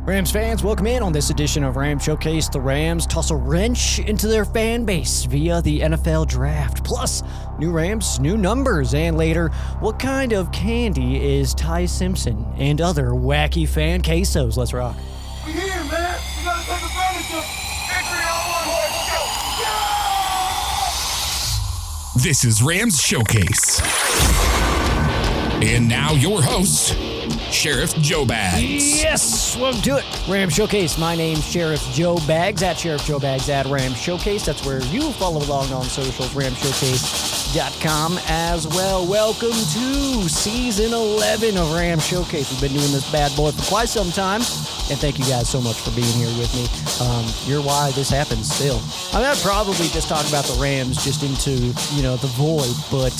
Rams fans, welcome in on this edition of Rams Showcase. The Rams toss a wrench into their fan base via the NFL Draft. Plus, new Rams, new numbers, and later, what kind of candy is Ty Simpson and other wacky fan quesos? Let's rock. We here, man. We gotta take advantage of victory on one horse. This is Rams Showcase. And now your host, Sheriff Joe Bags. Yes, welcome to it. Rams Showcase. My name's Sheriff Joe Bags, at Sheriff Joe Bags, at Rams Showcase. That's where you follow along on socials, ramshowcase.com as well. Welcome to Season 11 of Rams Showcase. We've been doing this bad boy for quite some time, and thank you guys so much for being here with me. You're why this happens still. I mean, I'd probably just talk about the Rams just into, the void, but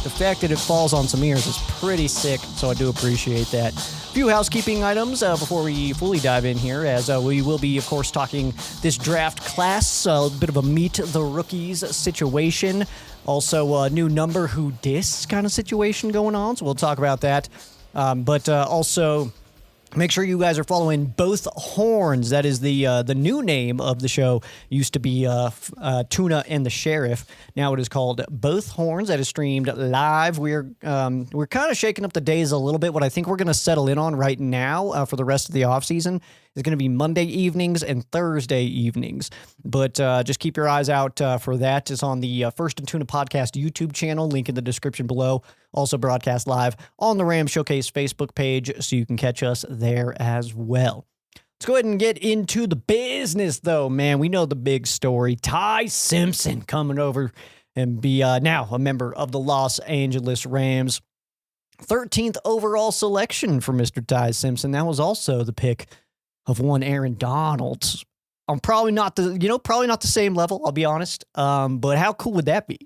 the fact that it falls on some ears is pretty sick, so I do appreciate that. A few housekeeping items before we fully dive in here, as we will be, of course, talking this draft class, a bit of a meet the rookies situation. Also, a new number who dis kind of situation going on, so we'll talk about that. But also, make sure you guys are following Both Horns. That is the new name of the show. Used to be Tuna and the Sheriff. Now it is called Both Horns. That is streamed live. We're kind of shaking up the days a little bit. What I think we're going to settle in on right now for the rest of the offseason is going to be Monday evenings and Thursday evenings. But just keep your eyes out for that. It's on the First and Tuna Podcast YouTube channel. Link in the description below. Also broadcast live on the Rams Showcase Facebook page, so you can catch us there as well. Let's go ahead and get into the business, though, man. We know the big story. Ty Simpson coming over and be now a member of the Los Angeles Rams. 13th overall selection for Mr. Ty Simpson. That was also the pick of one Aaron Donald. Probably not the same level, I'll be honest. But how cool would that be?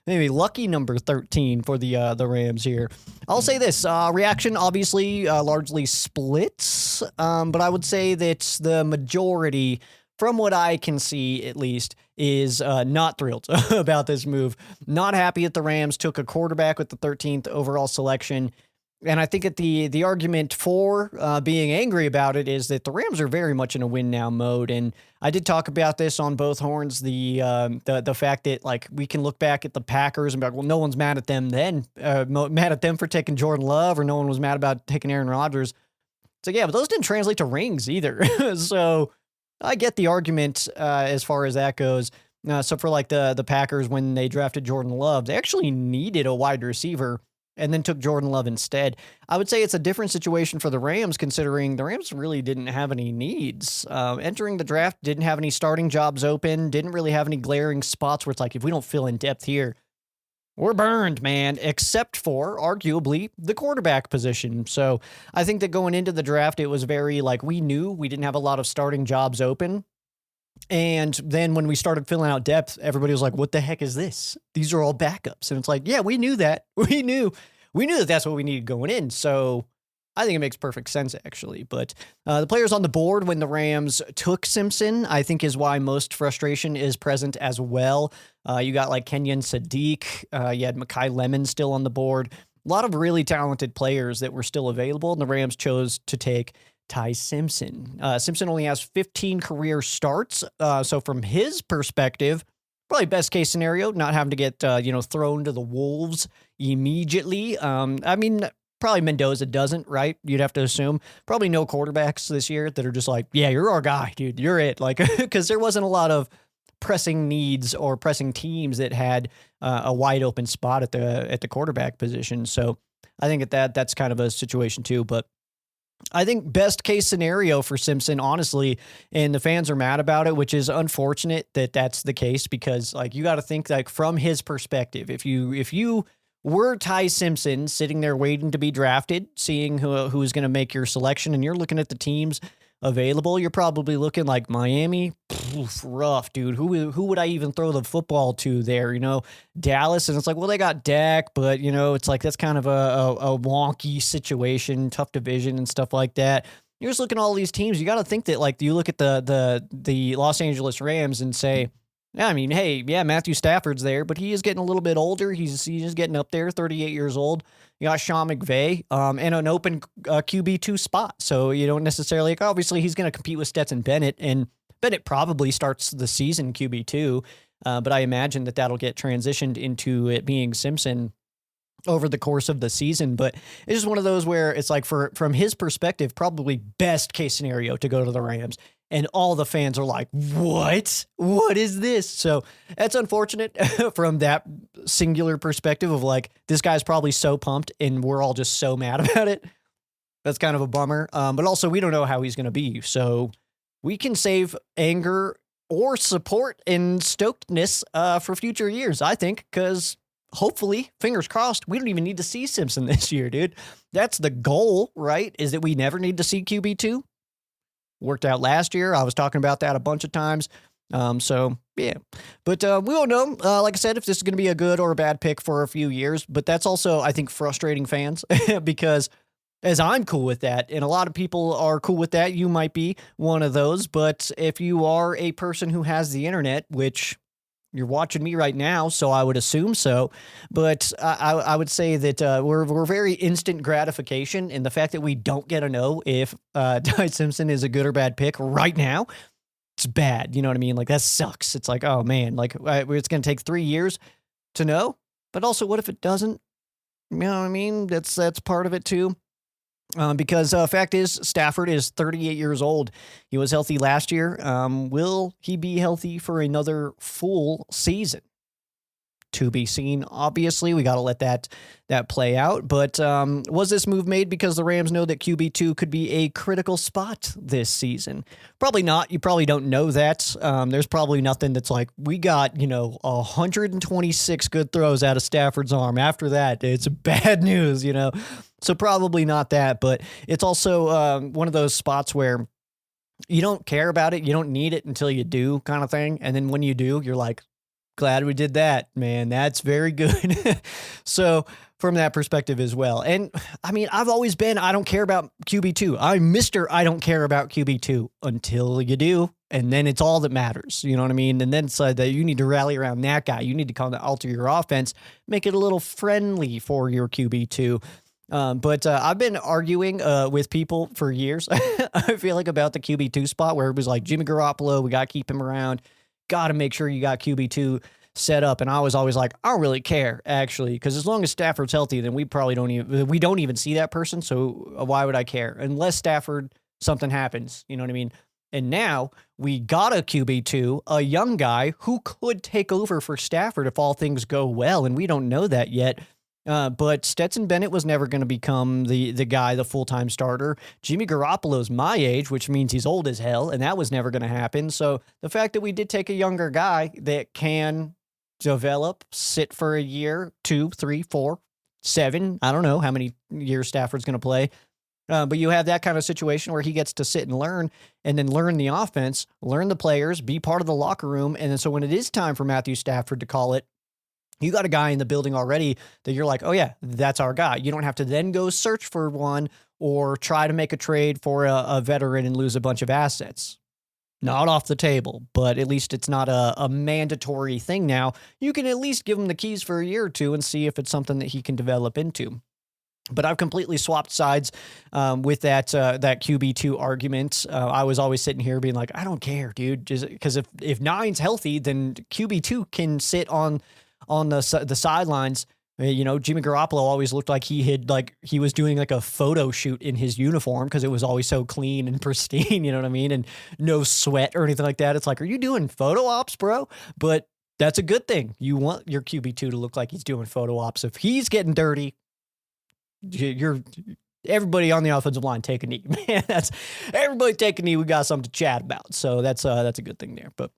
Maybe lucky number 13 for the Rams here. I'll say this, reaction obviously largely splits, but I would say that the majority, from what I can see at least, is not thrilled about this move. Not happy that the Rams took a quarterback with the 13th overall selection. And I think that the argument for being angry about it is that the Rams are very much in a win now mode. And I did talk about this on Both Horns, the fact that like we can look back at the Packers and be like, well, no one's mad at them then, mad at them for taking Jordan Love, or no one was mad about taking Aaron Rodgers. So yeah, but those didn't translate to rings either. So I get the argument as far as that goes. So for like the Packers, when they drafted Jordan Love, they actually needed a wide receiver and then took Jordan Love instead. I would say it's a different situation for the Rams, considering the Rams really didn't have any needs. Entering the draft, didn't have any starting jobs open, didn't really have any glaring spots where it's like, if we don't fill in depth here, we're burned, man, except for, arguably, the quarterback position. So I think that going into the draft, it was very, like, we knew we didn't have a lot of starting jobs open. And then when we started filling out depth, everybody was like, what the heck is this? These are all backups. And it's like, yeah, we knew that. We knew that that's what we needed going in. So I think it makes perfect sense, actually. But the players on the board when the Rams took Simpson, I think, is why most frustration is present as well. You got like Kenyon Sadiq. You had Mekhi Lemon still on the board. A lot of really talented players that were still available, and the Rams chose to take Ty Simpson. Simpson only has 15 career starts. So from his perspective, probably best case scenario, not having to get, thrown to the wolves immediately. I mean, probably Mendoza doesn't, right? You'd have to assume. Probably no quarterbacks this year that are just like, yeah, you're our guy, dude. You're it. Like, because there wasn't a lot of pressing needs or pressing teams that had a wide open spot at the quarterback position. So I think that's kind of a situation too. But I think best case scenario for Simpson, honestly, and the fans are mad about it, which is unfortunate that that's the case, because like you got to think like from his perspective, if you were Ty Simpson sitting there waiting to be drafted, seeing who's going to make your selection, and you're looking at the teams available, you're probably looking like Miami. Rough, dude. Who would I even throw the football to there? Dallas, and it's like, well, they got Dak, but it's like that's kind of a wonky situation, tough division and stuff like that. You're just looking at all these teams. You got to think that like you look at the Los Angeles Rams and say, yeah, I mean, hey, yeah, Matthew Stafford's there, but he is getting a little bit older. He's just getting up there, 38 years old. You got Sean McVay and an open QB2 spot. So you don't necessarily, like, obviously he's going to compete with Stetson Bennett, and Bennett probably starts the season QB2, but I imagine that'll get transitioned into it being Simpson over the course of the season. But it's just one of those where it's like, from his perspective, probably best case scenario to go to the Rams. And all the fans are like, what is this? So that's unfortunate from that singular perspective of like, this guy's probably so pumped and we're all just so mad about it. That's kind of a bummer. But also we don't know how he's going to be. So we can save anger or support and stokedness for future years, I think, because hopefully, fingers crossed, we don't even need to see Simpson this year, dude. That's the goal, right? Is that we never need to see QB2. Worked out last year. I was talking about that a bunch of times. So, yeah. But we won't know, like I said, if this is going to be a good or a bad pick for a few years. But that's also, I think, frustrating fans because as I'm cool with that, and a lot of people are cool with that, you might be one of those. But if you are a person who has the internet, which you're watching me right now, so I would assume so. But I would say that we're very instant gratification, and the fact that we don't get to know if Ty Simpson is a good or bad pick right now, it's bad. You know what I mean? Like, that sucks. It's like, oh man, like it's going to take 3 years to know. But also, what if it doesn't? You know what I mean? That's part of it too. Because fact is, Stafford is 38 years old. He was healthy last year. Will he be healthy for another full season? To be seen. Obviously, we got to let that play out. But was this move made because the Rams know that QB2 could be a critical spot this season? Probably not. You probably don't know that. There's probably nothing that's like, we got 126 good throws out of Stafford's arm. After that, it's bad news. So probably not that. But it's also one of those spots where you don't care about it. You don't need it until you do, kind of thing. And then when you do, you're like, glad we did that, man. That's very good. So from that perspective as well. And I mean, I've always been, I don't care about QB2. I'm Mr. I don't care about QB2 until you do. And then it's all that matters. You know what I mean? And then so that you need to rally around that guy. You need to kind of alter your offense, make it a little friendly for your QB2. But I've been arguing with people for years, I feel like, about the QB2 spot where it was like Jimmy Garoppolo, we got to keep him around. Got to make sure you got QB2 set up. And I was always like, I don't really care, actually, because as long as Stafford's healthy, then we probably don't even see that person. So why would I care? Unless Stafford, something happens, you know what I mean? And now we got a QB2, a young guy who could take over for Stafford if all things go well. And we don't know that yet. But Stetson Bennett was never going to become the guy, the full-time starter. Jimmy Garoppolo's my age, which means he's old as hell, and that was never going to happen. So the fact that we did take a younger guy that can develop, sit for a year, 2, 3, 4, 7, I don't know how many years Stafford's going to play. But you have that kind of situation where he gets to sit and learn then learn the offense, learn the players, be part of the locker room. And then so when it is time for Matthew Stafford to call it, you got a guy in the building already that you're like, oh yeah, that's our guy. You don't have to then go search for one or try to make a trade for a veteran and lose a bunch of assets. Not off the table, but at least it's not a mandatory thing now. You can at least give him the keys for a year or two and see if it's something that he can develop into. But I've completely swapped sides with that QB2 argument. I was always sitting here being like, I don't care, dude. Just because if Nine's healthy, then QB2 can sit on the sidelines. Jimmy Garoppolo always looked like he was doing like a photo shoot in his uniform because it was always so clean and pristine, you know what I mean? And no sweat or anything like that. It's like, are you doing photo ops, bro? But that's a good thing. You want your QB2 to look like he's doing photo ops. If he's getting dirty, everybody on the offensive line take a knee. Man, that's everybody take a knee. We got something to chat about. So that's a good thing there. But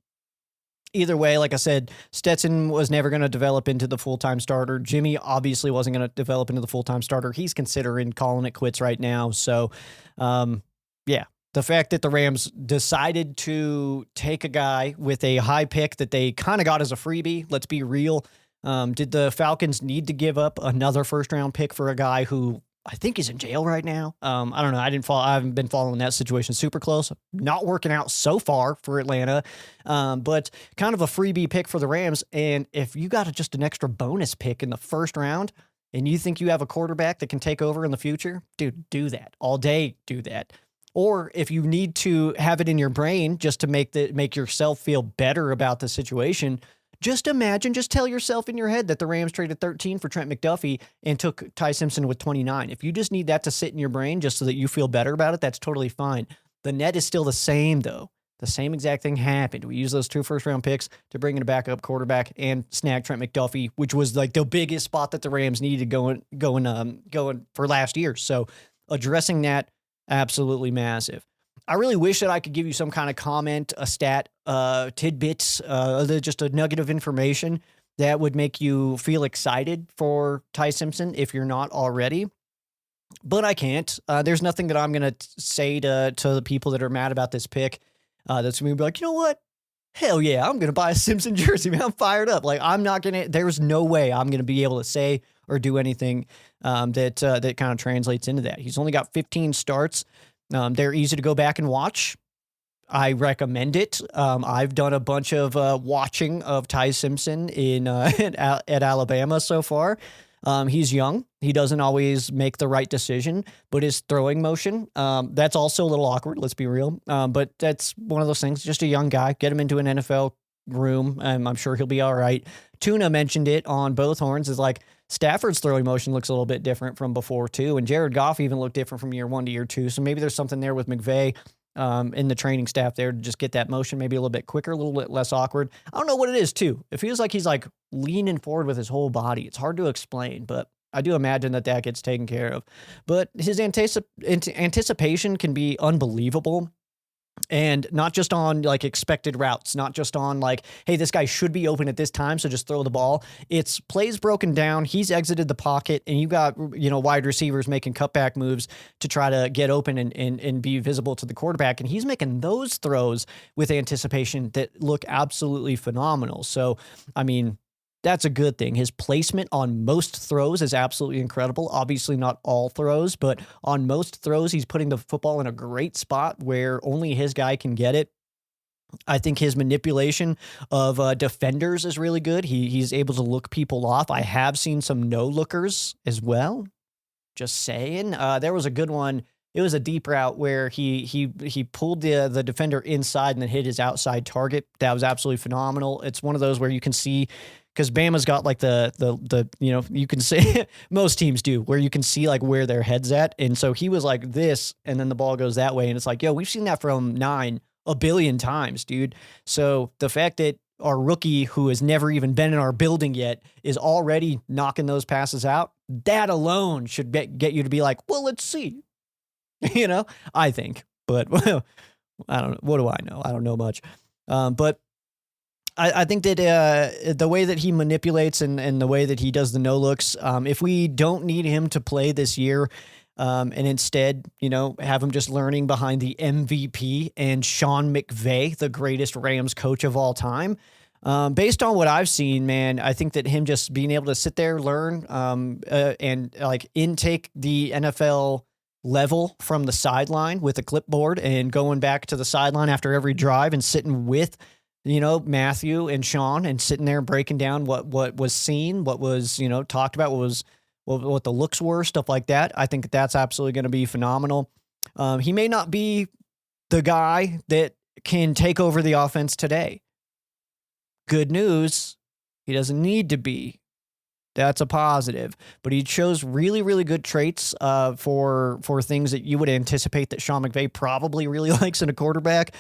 either way, like I said, Stetson was never going to develop into the full-time starter. Jimmy obviously wasn't going to develop into the full-time starter. He's considering calling it quits right now. So, yeah, the fact that the Rams decided to take a guy with a high pick that they kind of got as a freebie, let's be real. Did the Falcons need to give up another first-round pick for a guy who I think is in jail right now? I don't know. I haven't been following that situation super close. Not working out so far for Atlanta, but kind of a freebie pick for the Rams. And if you got just an extra bonus pick in the first round, and you think you have a quarterback that can take over in the future, dude, do that all day. Do that. Or if you need to have it in your brain just to make yourself feel better about the situation, just imagine, just tell yourself in your head that the Rams traded 13 for Trent McDuffie and took Ty Simpson with 29. If you just need that to sit in your brain just so that you feel better about it, that's totally fine. The net is still the same, though. The same exact thing happened. We used those 2 first-round picks to bring in a backup quarterback and snag Trent McDuffie, which was like the biggest spot that the Rams needed going for last year. So addressing that, absolutely massive. I really wish that I could give you some kind of comment, a stat, tidbits, just a nugget of information that would make you feel excited for Ty Simpson if you're not already. But I can't. There's nothing that I'm going to say to the people that are mad about this pick that's going to be like, you know what? Hell yeah, I'm going to buy a Simpson jersey, man. I'm fired up. Like, I'm not going to, there's no way I'm going to be able to say or do anything that kind of translates into that. He's only got 15 starts. They're easy to go back and watch. I recommend it. I've done a bunch of watching of Ty Simpson at Alabama so far. He's young. He doesn't always make the right decision, but his throwing motion, that's also a little awkward. Let's be real. But that's one of those things. Just a young guy. Get him into an NFL room. I'm sure he'll be all right. Tuna mentioned it on both horns. Is like Stafford's throwing motion looks a little bit different from before too, and Jared Goff even looked different from year 1 to year 2. So maybe there's something there with McVay in the training staff there to just get that motion maybe a little bit quicker, a little bit less awkward. I don't know what it is too. It feels like he's like leaning forward with his whole body. It's hard to explain, but I do imagine that gets taken care of. But his anticipation can be unbelievable. And not just on like expected routes, not just on like, hey, this guy should be open at this time, so just throw the ball. It's plays broken down. He's exited the pocket, and you got, wide receivers making cutback moves to try to get open and be visible to the quarterback. And he's making those throws with anticipation that look absolutely phenomenal. So, I mean, that's a good thing. His placement on most throws is absolutely incredible. Obviously not all throws, but on most throws, he's putting the football in a great spot where only his guy can get it. I think his manipulation of defenders is really good. He's able to look people off. I have seen some no-lookers as well. Just saying. There was a good one. It was a deep route where he pulled the defender inside and then hit his outside target. That was absolutely phenomenal. It's one of those where you can see, because Bama's got like the you can see most teams do, where you can see like where their head's at. And so he was like this, and then the ball goes that way. And it's like, yo, we've seen that from 9 a billion times, dude. So the fact that our rookie, who has never even been in our building yet, is already knocking those passes out, that alone should get you to be like, well, let's see. I think. But I don't know. What do I know? I don't know much. But I think that the way that he manipulates and the way that he does the no-looks, if we don't need him to play this year, and instead, have him just learning behind the MVP and Sean McVay, the greatest Rams coach of all time, based on what I've seen, man, I think that him just being able to sit there, learn, and like intake the NFL level from the sideline with a clipboard and going back to the sideline after every drive and sitting with Matthew and Sean and sitting there breaking down what was seen, what was, talked about, what the looks were, stuff like that. I think that's absolutely going to be phenomenal. He may not be the guy that can take over the offense today. Good news, he doesn't need to be. That's a positive, but he shows really, really good traits for things that you would anticipate that Sean McVay probably really likes in a quarterback.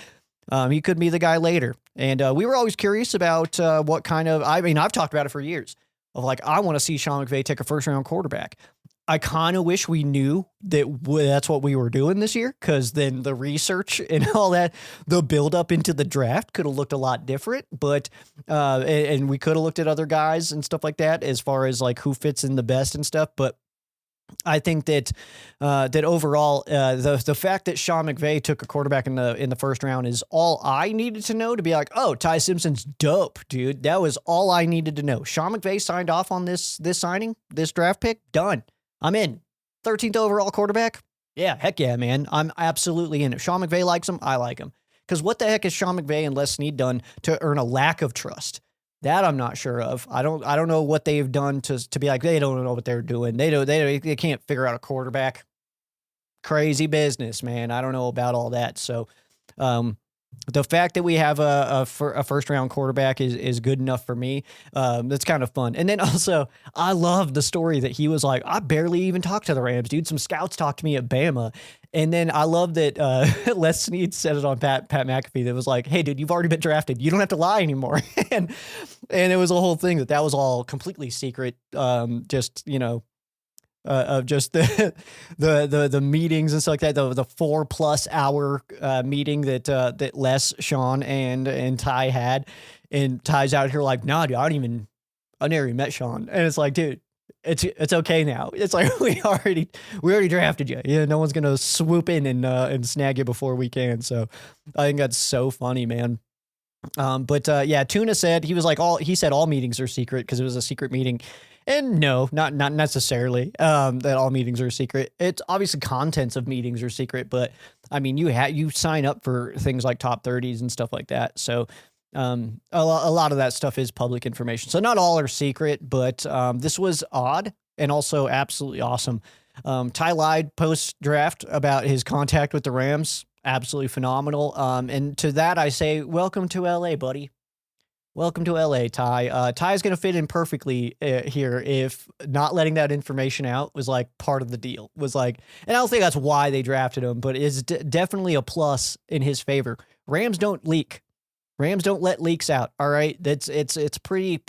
He could be the guy later. And we were always curious about what kind of, I've talked about it for years of like, I want to see Sean McVay take a first round quarterback. I kind of wish we knew that that's what we were doing this year, because then the research and all that, the build up into the draft could have looked a lot different. But and we could have looked at other guys and stuff like that as far as like who fits in the best and stuff. But I think that that overall, the fact that Sean McVay took a quarterback in the first round is all I needed to know to be like, oh, Ty Simpson's dope, dude. That was all I needed to know. Sean McVay signed off on this signing, this draft pick. Done. I'm in. 13th overall quarterback. Yeah, heck yeah, man. I'm absolutely in. If Sean McVay likes him, I like him. Because what the heck has Sean McVay and Les Snead done to earn a lack of trust? That I'm not sure of. I don't know what they've done to be like, they don't know what they're doing. They can't figure out a quarterback. Crazy business, man. I don't know about all that. So, um, the fact that we have a first round quarterback is good enough for me. That's kind of fun. And then also, I love the story that he was like, I barely even talked to the Rams, dude. Some scouts talked to me at Bama. And then I love that Les Snead said it on Pat McAfee that was like, hey, dude, you've already been drafted. You don't have to lie anymore. and it was a whole thing that was all completely secret. Just, of just the meetings and stuff like that, the 4+ hour meeting that Les, Sean, and Ty had, and Ty's out here like, nah, dude, I never even met Sean, and it's like, dude, it's okay now. It's like we already drafted you. Yeah, no one's gonna swoop in and snag you before we can. So I think that's so funny, man. But yeah, Tuna said he said all meetings are secret because it was a secret meeting. And no, not necessarily that all meetings are secret. It's obviously contents of meetings are secret, but I mean, you sign up for things like top 30s and stuff like that. So a lot of that stuff is public information. So not all are secret, but this was odd and also absolutely awesome. Ty lied post draft about his contact with the Rams. Absolutely phenomenal. And to that, I say, welcome to LA, buddy. Welcome to LA, Ty. Ty's going to fit in perfectly here if not letting that information out was like part of the deal. Was like, and I don't think that's why they drafted him, but it's definitely a plus in his favor. Rams don't leak. Rams don't let leaks out. All right, it's pretty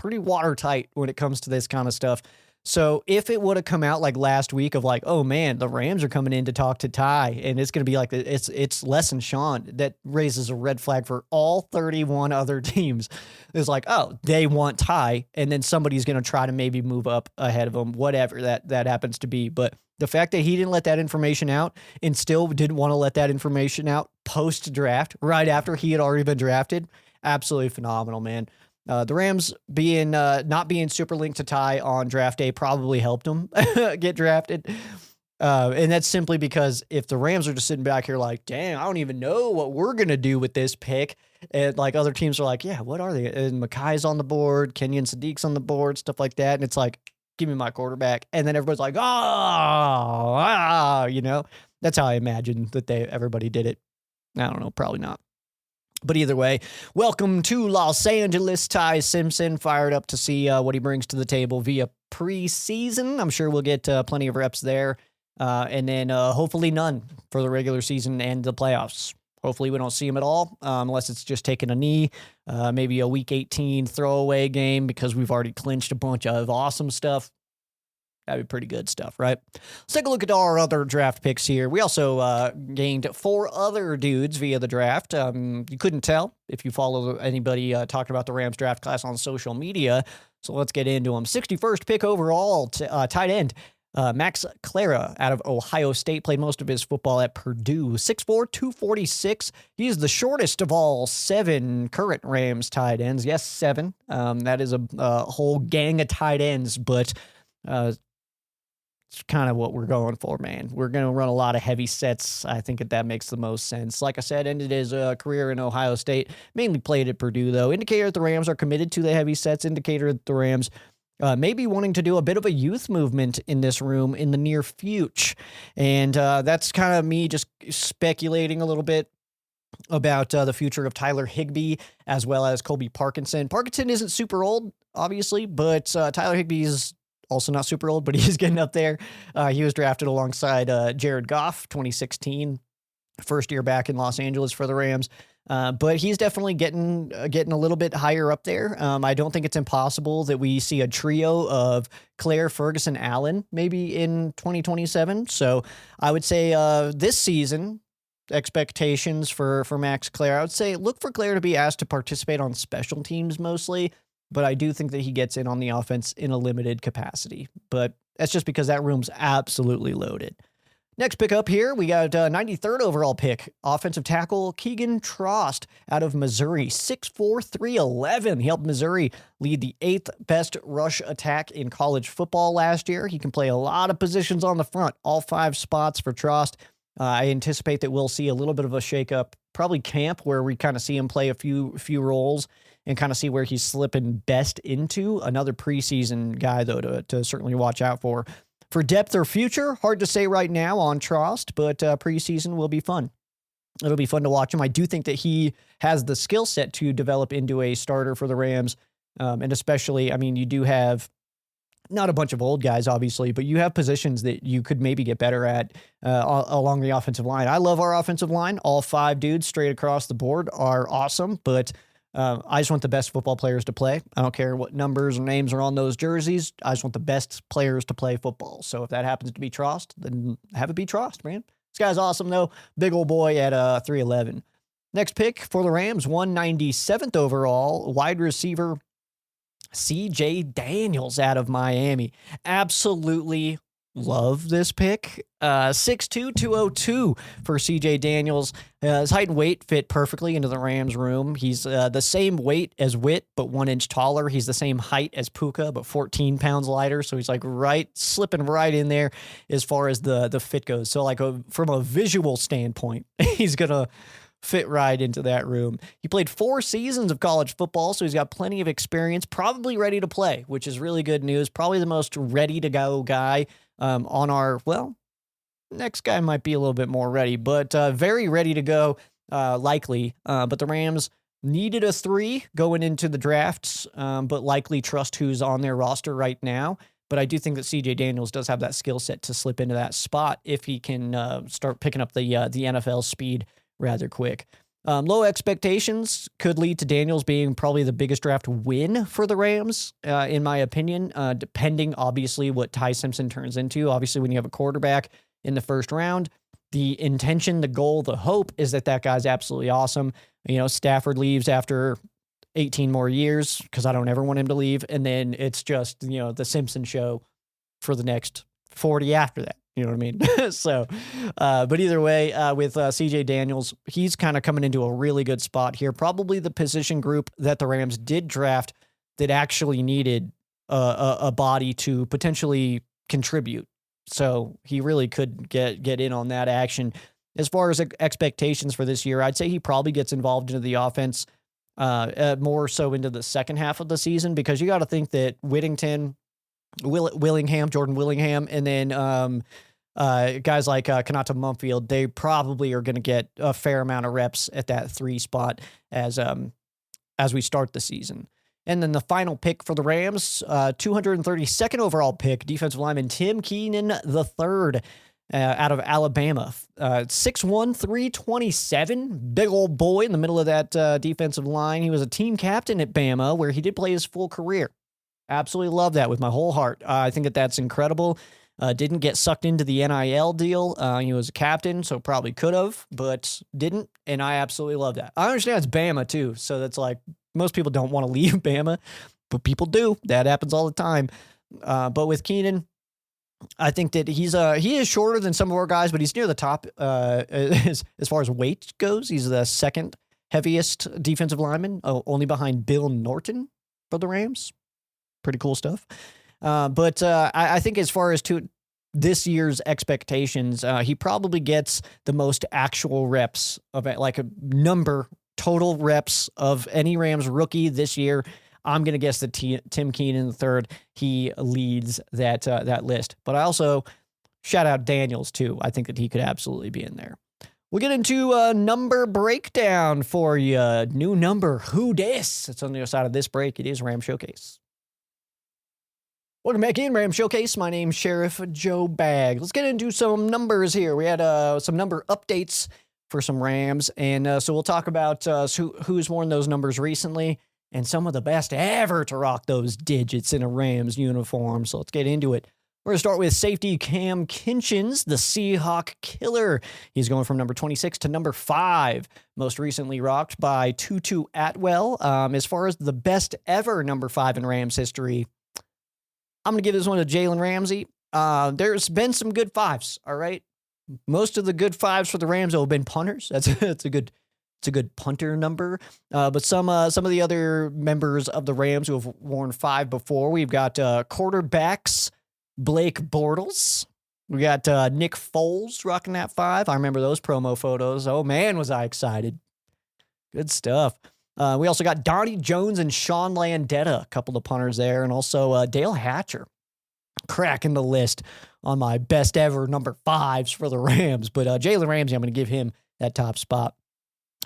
watertight when it comes to this kind of stuff. So if it would have come out like last week of like, oh man, the Rams are coming in to talk to Ty, and it's going to be like it's Les and Sean, that raises a red flag for all 31 other teams. It's like, oh, they want Ty, and then somebody's going to try to maybe move up ahead of them, whatever that happens to be. But the fact that he didn't let that information out and still didn't want to let that information out post draft, right after he had already been drafted, absolutely phenomenal, man. The Rams not being super linked to Ty on draft day probably helped him get drafted. And that's simply because if the Rams are just sitting back here like, dang, I don't even know what we're going to do with this pick. And like other teams are like, yeah, what are they? And Makai's on the board, Kenyon Sadiq's on the board, stuff like that. And it's like, give me my quarterback. And then everybody's like, that's how I imagine that everybody did it. I don't know, probably not. But either way, welcome to Los Angeles. Ty Simpson, fired up to see what he brings to the table via preseason. I'm sure we'll get plenty of reps there. And then hopefully none for the regular season and the playoffs. Hopefully we don't see him at all, unless it's just taking a knee, maybe a Week 18 throwaway game because we've already clinched a bunch of awesome stuff. That'd be pretty good stuff, right? Let's take a look at our other draft picks here. We also gained 4 other dudes via the draft. You couldn't tell if you follow anybody talking about the Rams draft class on social media. So let's get into them. 61st pick overall, tight end. Max Clara out of Ohio State, played most of his football at Purdue. 6'4", 246. He's the shortest of all 7 current Rams tight ends. Yes, 7. That is a whole gang of tight ends, but it's kind of what we're going for, man. We're going to run a lot of heavy sets. I think that makes the most sense. Like I said, ended his career in Ohio State. Mainly played at Purdue, though. Indicator that the Rams are committed to the heavy sets. Indicator that the Rams may be wanting to do a bit of a youth movement in this room in the near future. And that's kind of me just speculating a little bit about the future of Tyler Higbee as well as Colby Parkinson. Parkinson isn't super old, obviously, but Tyler Higbee is also not super old, but he's getting up there. He was drafted alongside Jared Goff, 2016, first year back in Los Angeles for the Rams. But he's definitely getting a little bit higher up there. I don't think it's impossible that we see a trio of Claire, Ferguson, Allen maybe in 2027. So I would say this season, expectations for Max Claire, I would say look for Claire to be asked to participate on special teams mostly. But I do think that he gets in on the offense in a limited capacity. But that's just because that room's absolutely loaded. Next pick up here, we got 93rd overall pick, offensive tackle Keegan Trost out of Missouri, 6'4", 311. He helped Missouri lead the 8th best rush attack in college football last year. He can play a lot of positions on the front, all 5 spots for Trost. I anticipate that we'll see a little bit of a shakeup, probably camp, where we kind of see him play a few roles and kind of see where he's slipping best into. Another preseason guy, though, to certainly watch out for. For depth or future, hard to say right now on Trost, but preseason will be fun. It'll be fun to watch him. I do think that he has the skill set to develop into a starter for the Rams. And especially, I mean, you do have not a bunch of old guys, obviously, but you have positions that you could maybe get better at along the offensive line. I love our offensive line. All 5 dudes straight across the board are awesome, but I just want the best football players to play. I don't care what numbers or names are on those jerseys. I just want the best players to play football. So if that happens to be Trost, then have it be Trost, man. This guy's awesome, though. Big old boy at 3'11". Next pick for the Rams, 197th overall, wide receiver CJ Daniels out of Miami. Absolutely love this pick. 6'2", 202 for CJ Daniels. His height and weight fit perfectly into the Rams room. He's the same weight as Witt, but 1 inch taller. He's the same height as Puka, but 14 pounds lighter. So he's like slipping right in there as far as the fit goes. So like from a visual standpoint, he's going to fit right into that room. He played 4 seasons of college football, so he's got plenty of experience, probably ready to play, which is really good news. Probably the most ready to go guy on our, well, next guy might be a little bit more ready, but very ready to go, likely. But the Rams needed a 3 going into the drafts, but likely trust who's on their roster right now. But I do think that CJ Daniels does have that skill set to slip into that spot if he can start picking up the NFL speed rather quick. Low expectations could lead to Daniels being probably the biggest draft win for the Rams, in my opinion, depending, obviously, what Ty Simpson turns into. Obviously, when you have a quarterback in the first round, the intention, the goal, the hope is that guy's absolutely awesome. Stafford leaves after 18 more years because I don't ever want him to leave. And then it's just, the Simpson show for the next 40 after that. You know what I mean? So, but either way, with CJ Daniels, he's kind of coming into a really good spot here. Probably the position group that the Rams did draft that actually needed a body to potentially contribute. So he really could get in on that action. As far as expectations for this year, I'd say he probably gets involved into the offense more so into the second half of the season, because you got to think that Jordan Willingham, and then guys like Kanata Mumfield, they probably are going to get a fair amount of reps at that 3 spot as we start the season. And then the final pick for the Rams, 232nd overall pick, defensive lineman Tim Keenan III out of Alabama. 6'1", 327, big old boy in the middle of that defensive line. He was a team captain at Bama, where he did play his full career. Absolutely love that with my whole heart. I think that's incredible. Didn't get sucked into the NIL deal. He was a captain, so probably could have, but didn't, and I absolutely love that. I understand it's Bama, too, so that's like, most people don't want to leave Bama, but people do. That happens all the time. But with Keenan, I think that he is shorter than some of our guys, but he's near the top as far as weight goes. He's the second heaviest defensive lineman, only behind Bill Norton for the Rams. Pretty cool stuff. But I think as far as to this year's expectations, he probably gets the most actual reps of it, like a number total reps of any Rams rookie this year. I'm going to guess that Tim Keenan III, he leads that list. But I also shout out Daniels too. I think that he could absolutely be in there. We'll get into a number breakdown for you. New number, who dis? It's on the other side of this break. It is Ram Showcase. Welcome back in, Ram Showcase. My name's Sheriff Joe Baggs. Let's get into some numbers here. We had some number updates for some Rams, and so we'll talk about who's worn those numbers recently and some of the best ever to rock those digits in a Rams uniform. So let's get into it. We're going to start with safety Cam Kinchins, the Seahawk Killer. He's going from number 26 to number 5, most recently rocked by Tutu Atwell. As far as the best ever number 5 in Rams history, I'm going to give this one to Jalen Ramsey. There's been some good 5s, all right? Most of the good 5s for the Rams have been punters. It's a good punter number. But some of the other members of the Rams who have worn 5 before, we've got quarterbacks Blake Bortles, We got Nick Foles rocking that 5. I remember those promo photos. Oh, man, was I excited. Good stuff. We also got Donnie Jones and Sean Landetta, a couple of punters there, and also Dale Hatcher cracking the list on my best ever number 5s for the Rams. But Jalen Ramsey, I'm going to give him that top spot.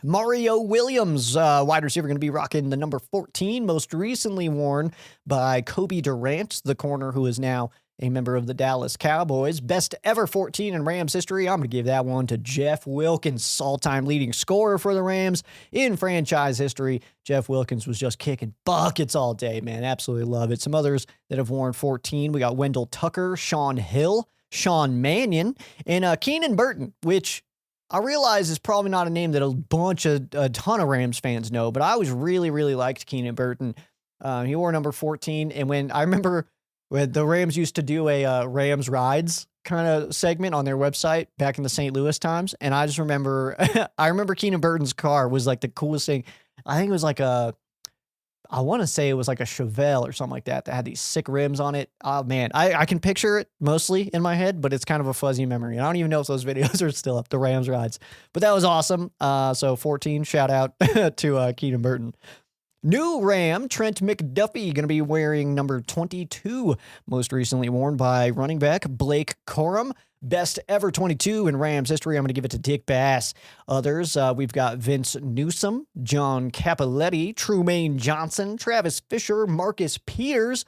Mario Williams, wide receiver, going to be rocking the number 14, most recently worn by Kobe Durant, the corner who is now a member of the Dallas Cowboys. Best ever 14 in Rams history. I'm going to give that one to Jeff Wilkins, all-time leading scorer for the Rams in franchise history. Jeff Wilkins was just kicking buckets all day, man. Absolutely love it. Some others that have worn 14. We got Wendell Tucker, Sean Hill, Sean Mannion, and Keenan Burton, which I realize is probably not a name that a ton of Rams fans know, but I always really, really liked Keenan Burton. He wore number 14, and when I remember when the Rams used to do a Rams Rides kind of segment on their website back in the St. Louis times, and I just remember, I remember Keenan Burton's car was like the coolest thing. I think it was like I want to say it was like a Chevelle or something like that had these sick rims on it. Oh, man. I can picture it mostly in my head, but it's kind of a fuzzy memory. I don't even know if those videos are still up, the Rams rides. But that was awesome. So 14, shout out to Keenan Burton. New Ram, Trent McDuffie, going to be wearing number 22, most recently worn by running back Blake Corum. Best ever 22 in Rams history. I'm going to give it to Dick Bass. Others, we've got Vince Newsome, John Capoletti, Trumaine Johnson, Travis Fisher, Marcus Peters,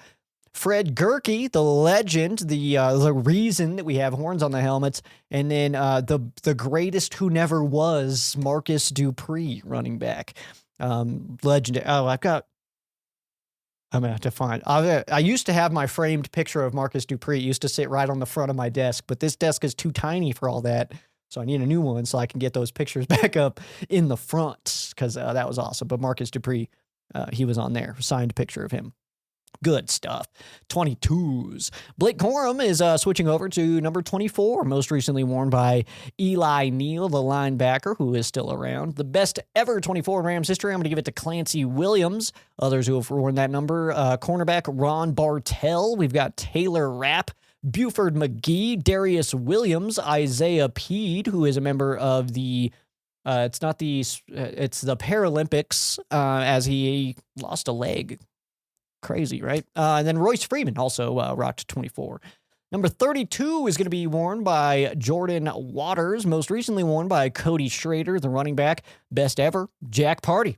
Fred Gurkey, the legend, the reason that we have horns on the helmets, and then the greatest who never was, Marcus Dupree, running back. Legend. Oh, I'm going to have to find. I used to have my framed picture of Marcus Dupree. It used to sit right on the front of my desk, but this desk is too tiny for all that. So I need a new one so I can get those pictures back up in the front because that was awesome. But Marcus Dupree, he was on there. Signed picture of him. Good stuff. 22s. Blake Corum is switching over to number 24, most recently worn by Eli Neal, the linebacker, who is still around. The best ever 24 in Rams history, I'm going to give it to Clancy Williams. Others who have worn that number, cornerback Ron Bartell. We've got Taylor Rapp, Buford McGee, Darius Williams, Isaiah Peed, who is a member of the it's the Paralympics, as he lost a leg. Crazy, right? And then Royce Freeman also rocked 24. Number 32 is going to be worn by Jordan Waters, most recently worn by Cody Schrader, the running back. Best ever, Jack Party.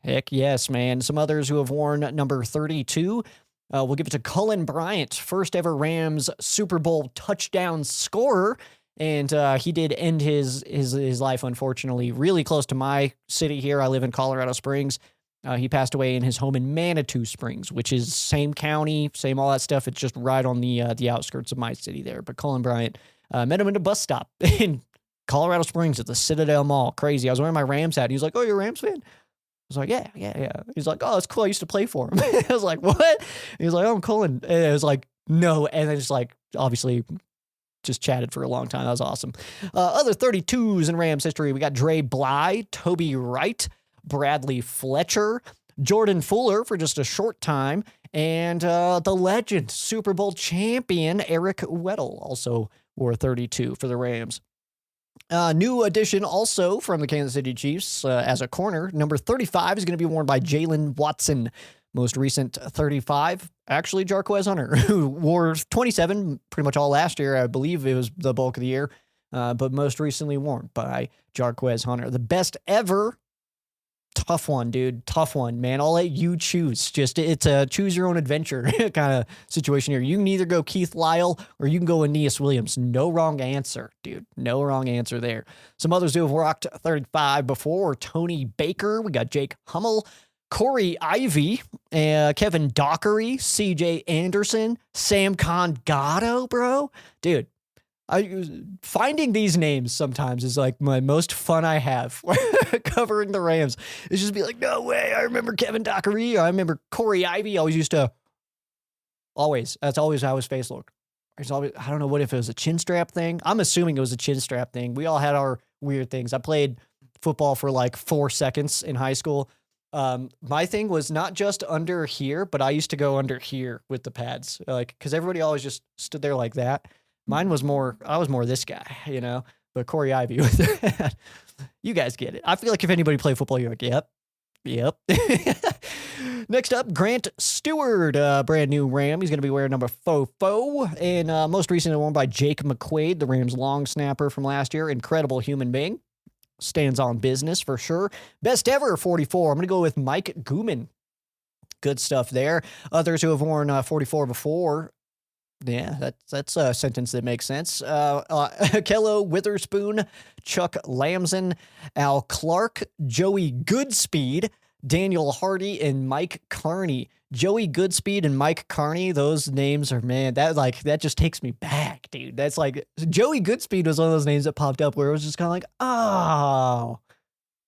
Heck yes, man. Some others who have worn number 32. We'll give it to Cullen Bryant, first ever Rams Super Bowl touchdown scorer. And he did end his life, unfortunately, really close to my city here. I live in Colorado Springs. He passed away in his home in Manitou Springs, which is same county, same all that stuff. It's just right on the outskirts of my city there. But Cullen Bryant, met him at a bus stop in Colorado Springs at the Citadel Mall. Crazy. I was wearing my Rams hat. He was like, "Oh, you're a Rams fan?" I was like, yeah. He's like, "Oh, that's cool. I used to play for him." I was like, "What?" He was like, "Oh, I'm Cullen." And I was like, "No." And I just like, obviously, just chatted for a long time. That was awesome. Other 32s in Rams history. We got Dre Bly, Toby Wright, Bradley Fletcher, Jordan Fuller for just a short time, and the legend, Super Bowl champion, Eric Weddle also wore 32 for the Rams. New addition also from the Kansas City Chiefs as a corner. Number 35 is going to be worn by Jalen Watson. Most recent 35, actually Jarquez Hunter, who wore 27 pretty much all last year. I believe it was the bulk of the year, but most recently worn by Jarquez Hunter. The best ever. Tough one, dude. Tough one, man. I'll let you choose. It's a choose your own adventure kind of situation here. You can either go Keith Lyle or you can go Aeneas Williams. No wrong answer, dude. No wrong answer there. Some others who have rocked 35 before: Tony Baker. We got Jake Hummel, Corey Ivy, Kevin Dockery, CJ Anderson, Sam Congato, bro. Dude. Finding these names sometimes is like my most fun I have covering the Rams. It's just be like, no way. I remember Kevin Dockery. I remember Corey Ivy. That's always how his face looked. I don't know what if it was a chin strap thing. I'm assuming it was a chin strap thing. We all had our weird things. I played football for like 4 seconds in high school. My thing was not just under here, but I used to go under here with the pads, like, cause everybody always just stood there like that. I was more this guy, but Corey Ivy with that. You guys get it. I feel like if anybody played football, you're like, yep. Next up, Grant Stewart, brand new Ram. He's going to be wearing number 44, and most recently worn by Jake McQuaid, the Rams long snapper from last year. Incredible human being. Stands on business for sure. Best ever 44. I'm going to go with Mike Gooman. Good stuff there. Others who have worn 44 before. Yeah, that's a sentence that makes sense. Kello Witherspoon, Chuck Lamson, Al Clark, Joey Goodspeed, Daniel Hardy, and Mike Carney. Joey Goodspeed and Mike Carney, those names are, man, that just takes me back, dude. That's like, Joey Goodspeed was one of those names that popped up where it was just kind of like, oh,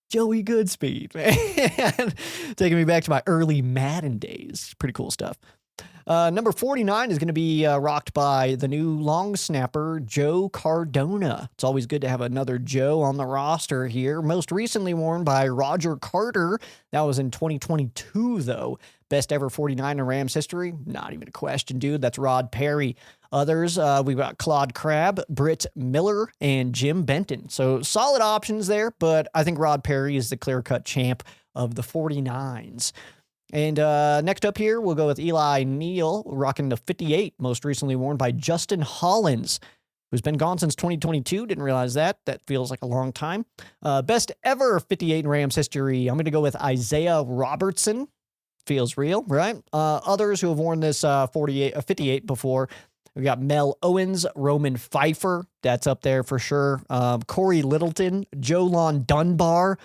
Joey Goodspeed, man. Taking me back to my early Madden days. Pretty cool stuff. Number 49 is going to be rocked by the new long snapper, Joe Cardona. It's always good to have another Joe on the roster here. Most recently worn by Roger Carter. That was in 2022, though. Best ever 49 in Rams history? Not even a question, dude. That's Rod Perry. Others, we've got Claude Crabb, Britt Miller, and Jim Benton. So solid options there, but I think Rod Perry is the clear-cut champ of the 49s. And next up here, we'll go with Eli Neal, rocking the 58, most recently worn by Justin Hollins, who's been gone since 2022. Didn't realize that. That feels like a long time. Best ever 58 in Rams history. I'm going to go with Isaiah Robertson. Feels real, right? Others who have worn this 58 before. We got Mel Owens, Roman Pfeiffer. That's up there for sure. Corey Littleton, Jolon Dunbar,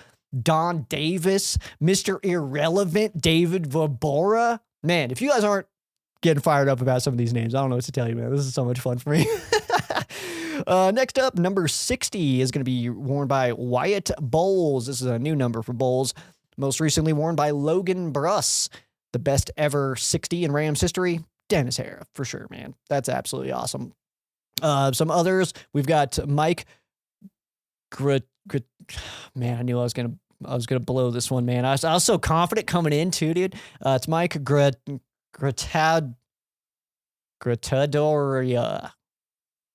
Don Davis, Mr. Irrelevant, David Vabora. Man, if you guys aren't getting fired up about some of these names, I don't know what to tell you, man. This is so much fun for me. Next up, number 60 is going to be worn by Wyatt Bowles. This is a new number for Bowles. Most recently worn by Logan Bruss. The best ever 60 in Rams history, Dennis Hara, for sure, man. That's absolutely awesome. Some others, we've got Mike man, I knew I was gonna blow this one, man. I was so confident coming in too, dude. It's Mike Gratadoria.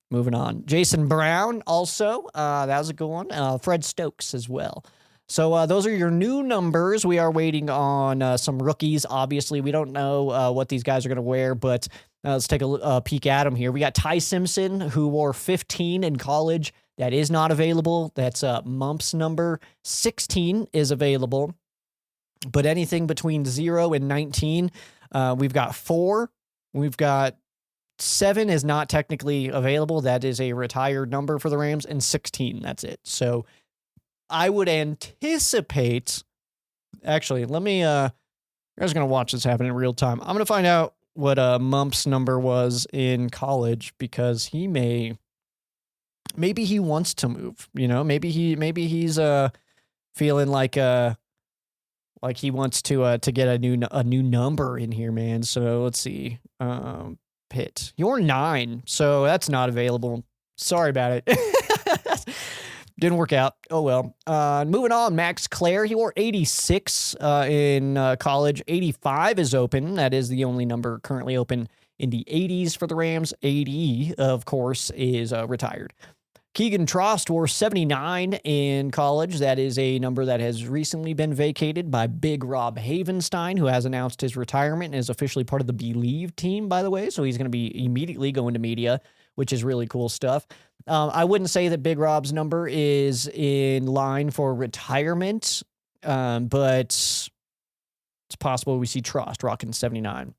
Moving on. Jason Brown also. That was a good one. Fred Stokes as well. So those are your new numbers. We are waiting on some rookies. Obviously, we don't know what these guys are going to wear, but let's take a peek at them here. We got Ty Simpson, who wore 15 in college. That is not available. That's Mumps number. 16 is available. But anything between 0 and 19, we've got 4. We've got 7 is not technically available. That is a retired number for the Rams. And 16, that's it. So I would anticipate... Actually, let me... you guys are going to watch this happen in real time. I'm going to find out what Mumps number was in college, because he may... Maybe he wants to move, maybe he's feeling like he wants to get a new number in here, man. So let's see. Pitt. You're 9, so that's not available. Sorry about it. Didn't work out. Oh well. Moving on, Max Clare. He wore 86 in college. 85 is open. That is the only number currently open in the 80s for the Rams. 80, of course, is retired. Keegan Trost wore 79 in college. That is a number that has recently been vacated by Big Rob Havenstein, who has announced his retirement and is officially part of the Believe team, by the way. So he's going to be immediately going to media, which is really cool stuff. I wouldn't say that Big Rob's number is in line for retirement, but it's possible we see Trost rocking 79.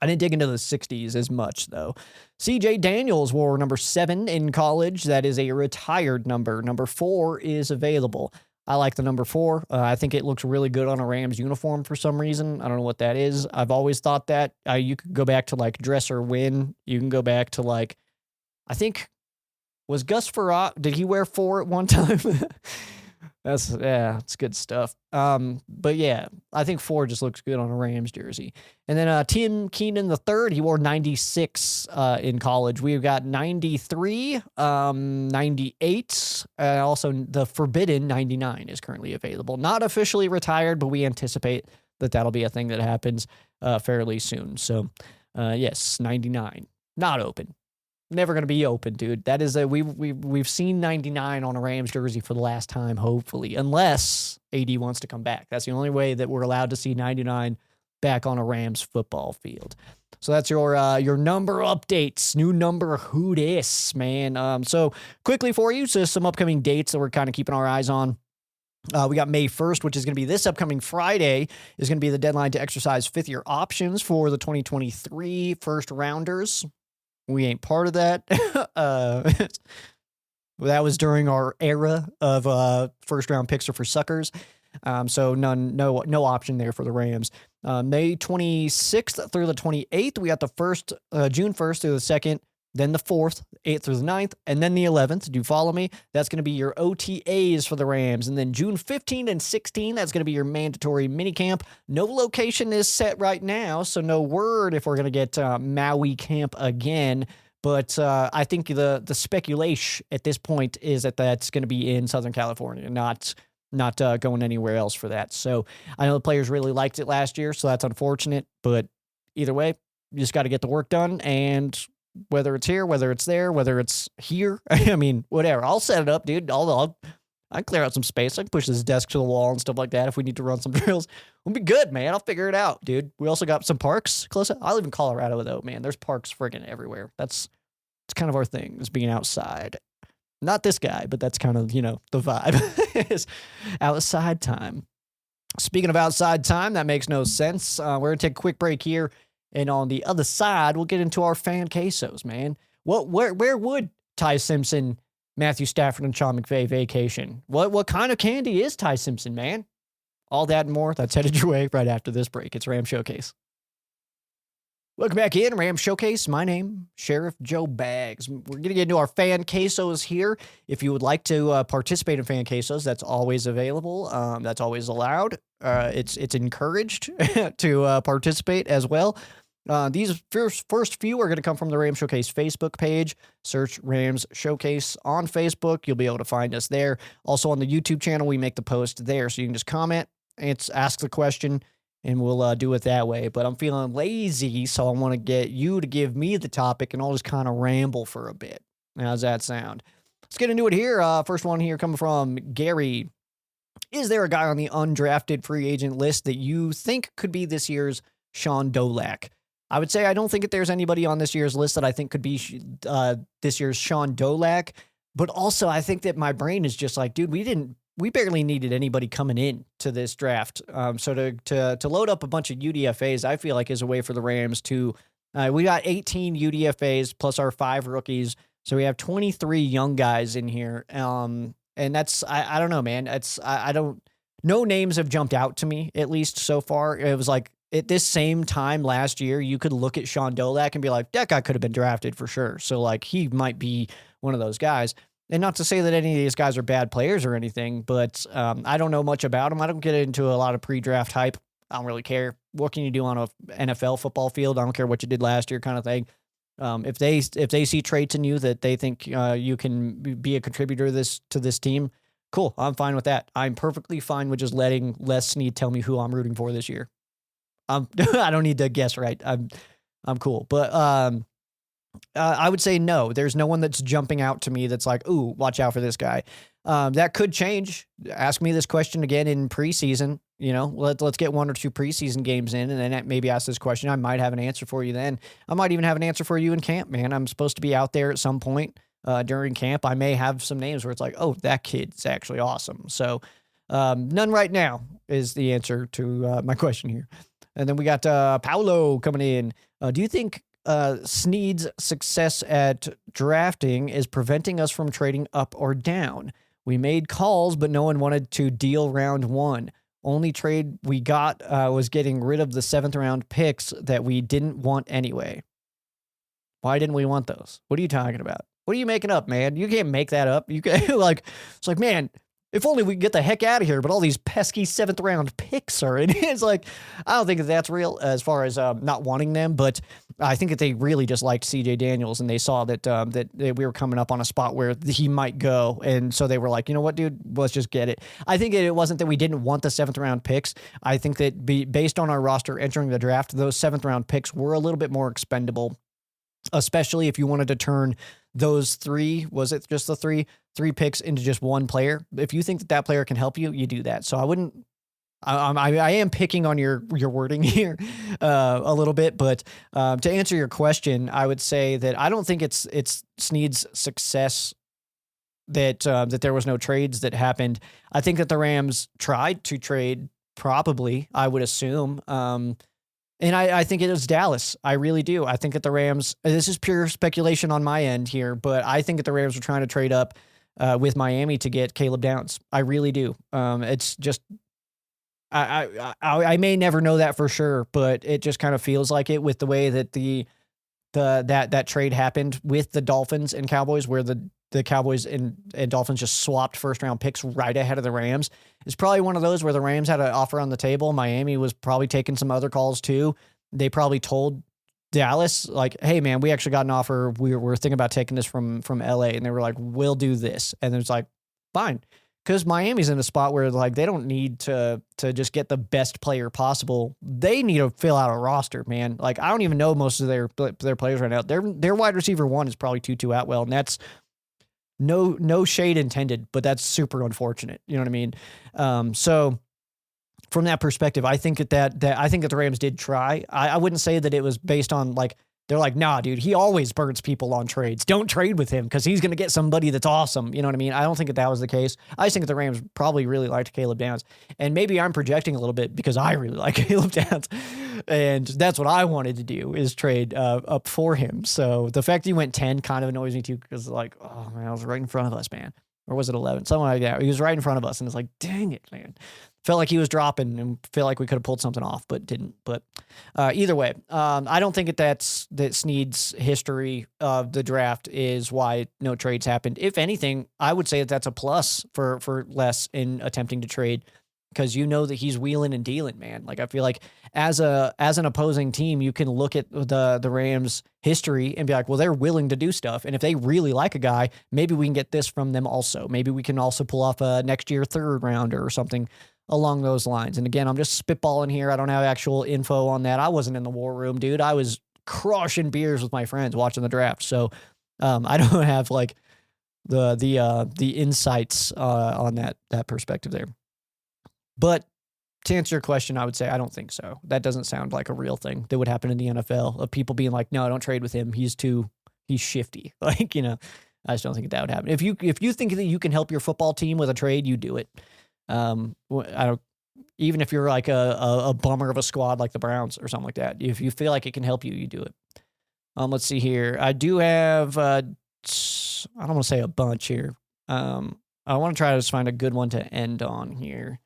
I didn't dig into the 60s as much, though. C.J. Daniels wore number 7 in college. That is a retired number. Number 4 is available. I like the number 4. I think it looks really good on a Rams uniform for some reason. I don't know what that is. I've always thought that. You could go back to, like, Dress or Win. You can go back to, like, I think, was Gus Farrar, did he wear 4 at one time? It's good stuff. But yeah, I think 4 just looks good on a Rams jersey. And then Tim Keenan III, he wore 96 in college. We've got 93, 98, also the forbidden 99 is currently available. Not officially retired, but we anticipate that that'll be a thing that happens fairly soon. So yes, 99, not open. never going to be open, dude. That is we've seen 99 on a Rams jersey for the last time, hopefully, unless AD wants to come back. That's the only way that we're allowed to see 99 back on a Rams football field. So that's your number updates, new number who dis, man. So quickly for you, so some upcoming dates that we're kind of keeping our eyes on. We got May 1st, which is going to be this upcoming Friday, is going to be the deadline to exercise fifth-year options for the 2023 first rounders. We ain't part of that. That was during our era of first-round picks are for suckers. So no option there for the Rams. May 26th through the 28th, we got the first, June 1st through the 2nd, then the 4th, 8th through the 9th, and then the 11th. Do you follow me? That's going to be your OTAs for the Rams. And then June 15 and 16, that's going to be your mandatory minicamp. No location is set right now, so no word if we're going to get Maui camp again. But I think the speculation at this point is that that's going to be in Southern California, not going anywhere else for that. So I know the players really liked it last year, so that's unfortunate. But either way, you just got to get the work done. And whether it's here, whether it's there, whether it's here, I mean, whatever. I'll set it up, dude. I can clear out some space. I can push this desk to the wall and stuff like that if we need to run some drills. We'll be good, man. I'll figure it out, dude. We also got some parks close up. I live in Colorado, though, man. There's parks friggin' everywhere. It's kind of our thing, is being outside. Not this guy, but that's kind of, the vibe is outside time. Speaking of outside time, that makes no sense. We're going to take a quick break here. And on the other side, we'll get into our fan quesos, man. Where would Ty Simpson, Matthew Stafford, and Sean McVay vacation? What kind of candy is Ty Simpson, man? All that and more, that's headed your way right after this break. It's Ram Showcase. Welcome back in, Ram Showcase. My name, Sheriff Joe Bags. We're going to get into our fan quesos here. If you would like to participate in fan quesos, that's always available. That's always allowed. It's encouraged to participate as well. These first few are going to come from the Rams Showcase Facebook page. Search Rams Showcase on Facebook. You'll be able to find us there. Also on the YouTube channel, we make the post there. So you can just comment, ask the question, and we'll do it that way. But I'm feeling lazy, so I want to get you to give me the topic, and I'll just kind of ramble for a bit. How's that sound? Let's get into it here. First one here coming from Gary. Is there a guy on the undrafted free agent list that you think could be this year's Sean Dolak? I would say I don't think that there's anybody on this year's list that I think could be this year's Sean Dolak. But also, I think that my brain is just like, dude, we barely needed anybody coming in to this draft. So to load up a bunch of UDFAs, I feel like is a way for the Rams to, we got 18 UDFAs plus our 5 rookies. So we have 23 young guys in here. And that's, I don't know, man. No names have jumped out to me, at least so far. It was like at this same time last year, you could look at Sean Dolak and be like, that guy could have been drafted for sure. So like he might be one of those guys. And not to say that any of these guys are bad players or anything, but I don't know much about them. I don't get into a lot of pre-draft hype. I don't really care. What can you do on a NFL football field? I don't care what you did last year kind of thing. If they see traits in you that they think you can be a contributor to this team, cool. I'm fine with that. I'm perfectly fine with just letting Les Snead tell me who I'm rooting for this year. I don't need to guess right. I'm cool. But I would say no. There's no one that's jumping out to me that's like, ooh, watch out for this guy. That could change. Ask me this question again in preseason. Let's get 1 or 2 preseason games in, and then maybe ask this question. I might have an answer for you then. I might even have an answer for you in camp, man. I'm supposed to be out there at some point during camp. I may have some names where it's like, oh, that kid's actually awesome. So none right now is the answer to my question here. And then we got Paolo coming in. Do you think Snead's success at drafting is preventing us from trading up or down? We made calls, but no one wanted to deal round 1. Only trade we got was getting rid of the 7th round picks that we didn't want anyway. Why didn't we want those? What are you talking about? What are you making up, man? You can't make that up. You can it's like, man, if only we could get the heck out of here, but all these pesky 7th round picks are in. It's like, I don't think that that's real as far as not wanting them, but I think that they really just liked CJ Daniels, and they saw that we were coming up on a spot where he might go. And so they were like, you know what, dude, let's just get it. I think it wasn't that we didn't want the 7th round picks. I think that based on our roster entering the draft, those 7th round picks were a little bit more expendable especially if you wanted to turn those three, was it just the three picks into just one player? If you think that that player can help you, you do that. So I wouldn't. I am picking on your wording here a little bit, but to answer your question, I would say that I don't think it's Snead's success that there was no trades that happened. I think that the Rams tried to trade, probably, I would assume. And I think it was Dallas. I really do. I think that the Rams, this is pure speculation on my end here, but I think that the Rams were trying to trade up with Miami to get Caleb Downs. I really do. It's just, I may never know that for sure, but it just kind of feels like it with the way that that trade happened with the Dolphins and Cowboys, where the Cowboys and Dolphins just swapped first round picks right ahead of the Rams. It's probably one of those where the Rams had an offer on the table. Miami was probably taking some other calls too. They probably told Dallas, like, hey man, we actually got an offer. We're thinking about taking this from LA. And they were like, we'll do this. And it's like, fine. Because Miami's in a spot where like they don't need to just get the best player possible. They need to fill out a roster, man. Like I don't even know most of their players right now. Their wide receiver one is probably Tutu Atwell, and that's no shade intended, but that's super unfortunate. You know what I mean? So from that perspective, I think that I think that the Rams did try. I wouldn't say that it was based on like. They're like, nah, dude, he always burns people on trades. Don't trade with him because he's going to get somebody that's awesome. You know what I mean? I don't think that was the case. I just think that the Rams probably really liked Caleb Downs. And maybe I'm projecting a little bit because I really like Caleb Downs. And that's what I wanted to do is trade up for him. So the fact that he went 10 kind of annoys me too because like, oh, man, I was right in front of us, man. Or was it 11? Something like that. He was right in front of us. And it's like, dang it, man. Felt like he was dropping and felt like we could have pulled something off, but didn't. But either way, I don't think that Snead's history of the draft is why no trades happened. If anything, I would say that that's a plus for Les in attempting to trade because you know that he's wheeling and dealing, man. Like I feel like as an opposing team, you can look at the Rams' history and be like, well, they're willing to do stuff. And if they really like a guy, maybe we can get this from them also. Maybe we can also pull off a next year third rounder or something along those lines. And again, I'm just spitballing here. I don't have actual info on that. I wasn't in the war room, dude. I was crushing beers with my friends watching the draft. So I don't have like the insights on that perspective there. But to answer your question, I would say I don't think so. That doesn't sound like a real thing that would happen in the NFL of people being like, no, don't trade with him. He's shifty. Like, you know, I just don't think that would happen. If you think that you can help your football team with a trade, you do it. Even if you're like a bummer of a squad like the Browns or something like that, if you feel like it can help you, you do it. Let's see here. I do have, I don't want to say a bunch here. I want to try to just find a good one to end on here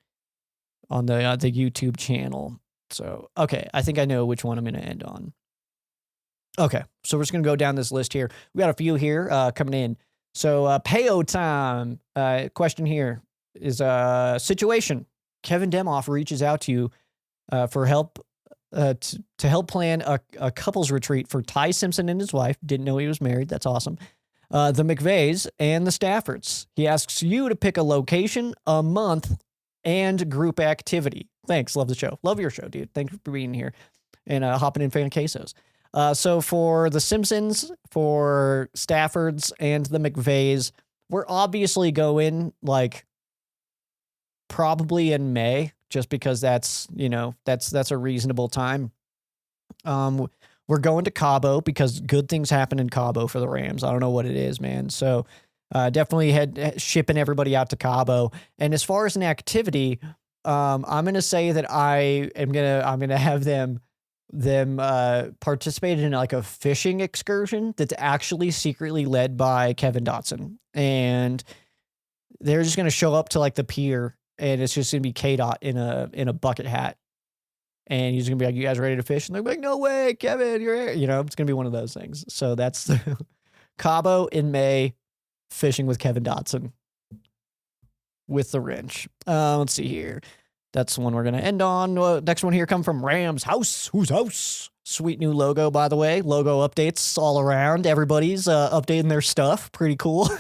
on the YouTube channel. So, okay. I think I know which one I'm going to end on. Okay. So we're just going to go down this list here. We got a few here, coming in. So, payo time, question here. Is a situation. Kevin Demoff reaches out to you for help to help plan a couples retreat for Ty Simpson and his wife. Didn't know he was married. That's awesome. The McVays and the Staffords. He asks you to pick a location, a month, and group activity. Thanks. Love the show. Love your show, dude. Thanks for being here and hopping in Fan Quesos. So for the Simpsons, for Staffords, and the McVays, we're obviously going like probably in May, just because that's a reasonable time. We're going to Cabo because good things happen in Cabo for the Rams. I don't know what it is, man. So definitely shipping everybody out to Cabo. And as far as an activity, I'm going to say that I'm going to have them participate in like a fishing excursion that's actually secretly led by Kevin Dotson. And they're just going to show up to like the pier, and it's just going to be K-Dot in a bucket hat. And he's going to be like, you guys ready to fish? And they're like, no way, Kevin, you're here. You know, it's going to be one of those things. So that's the Cabo in May, fishing with Kevin Dotson with the wrench. Let's see here. That's the one we're going to end on. Next one here come from Rams House. Whose house? Sweet new logo, by the way. Logo updates all around. Everybody's updating their stuff. Pretty cool.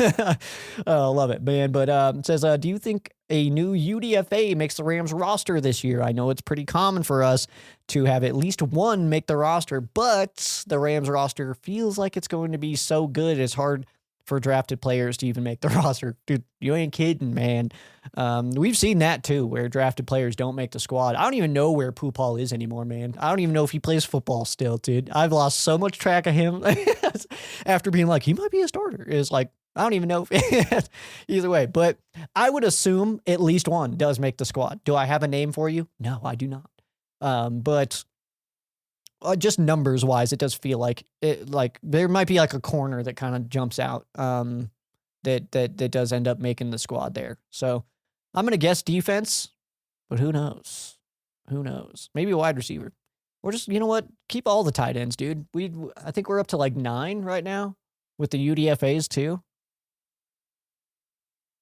Love it, man. But it says, do you think a new UDFA makes the Rams roster this year? I know it's pretty common for us to have at least one make the roster, but the Rams roster feels like it's going to be so good. It's hard for drafted players to even make the roster. Dude, you ain't kidding, man. We've seen that too, where drafted players don't make the squad. I don't even know where Poopal is anymore, man. I don't even know if he plays football still, dude. I've lost so much track of him after being like, he might be a starter. It's like, I don't even know if either way, but I would assume at least one does make the squad. Do I have a name for you? No, I do not. But just numbers wise, it does feel like there might be like a corner that kind of jumps out, that does end up making the squad there. So I'm going to guess defense, but who knows? Who knows? Maybe a wide receiver, or just, you know what? Keep all the tight ends, dude. I think we're up to like 9 right now with the UDFAs too.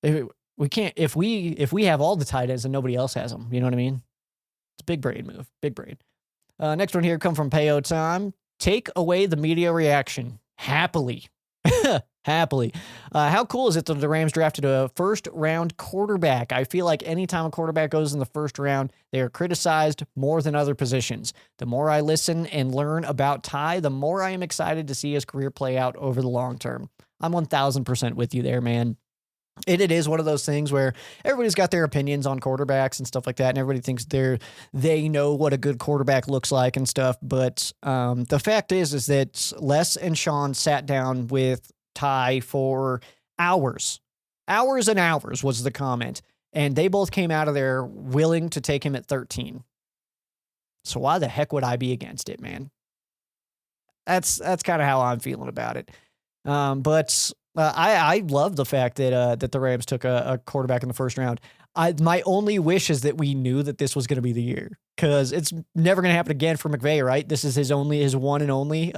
We can't, if we have all the tight ends and nobody else has them, you know what I mean? It's a big brain move, big brain. Next one here come from Payo Time. Take away the media reaction. Happily. Happily. How cool is it that the Rams drafted a first-round quarterback? I feel like anytime a quarterback goes in the first round, they are criticized more than other positions. The more I listen and learn about Ty, the more I am excited to see his career play out over the long term. I'm 1,000% with you there, man. It is one of those things where everybody's got their opinions on quarterbacks and stuff like that, and everybody thinks they know what a good quarterback looks like and stuff. But the fact is that Les and Sean sat down with Ty for hours and hours was the comment, and they both came out of there willing to take him at 13. So why the heck would I be against it, man? That's kind of how I'm feeling about it. But I love the fact that the Rams took a quarterback in the first round. My only wish is that we knew that this was going to be the year, because it's never going to happen again for McVay, right? This is his one and only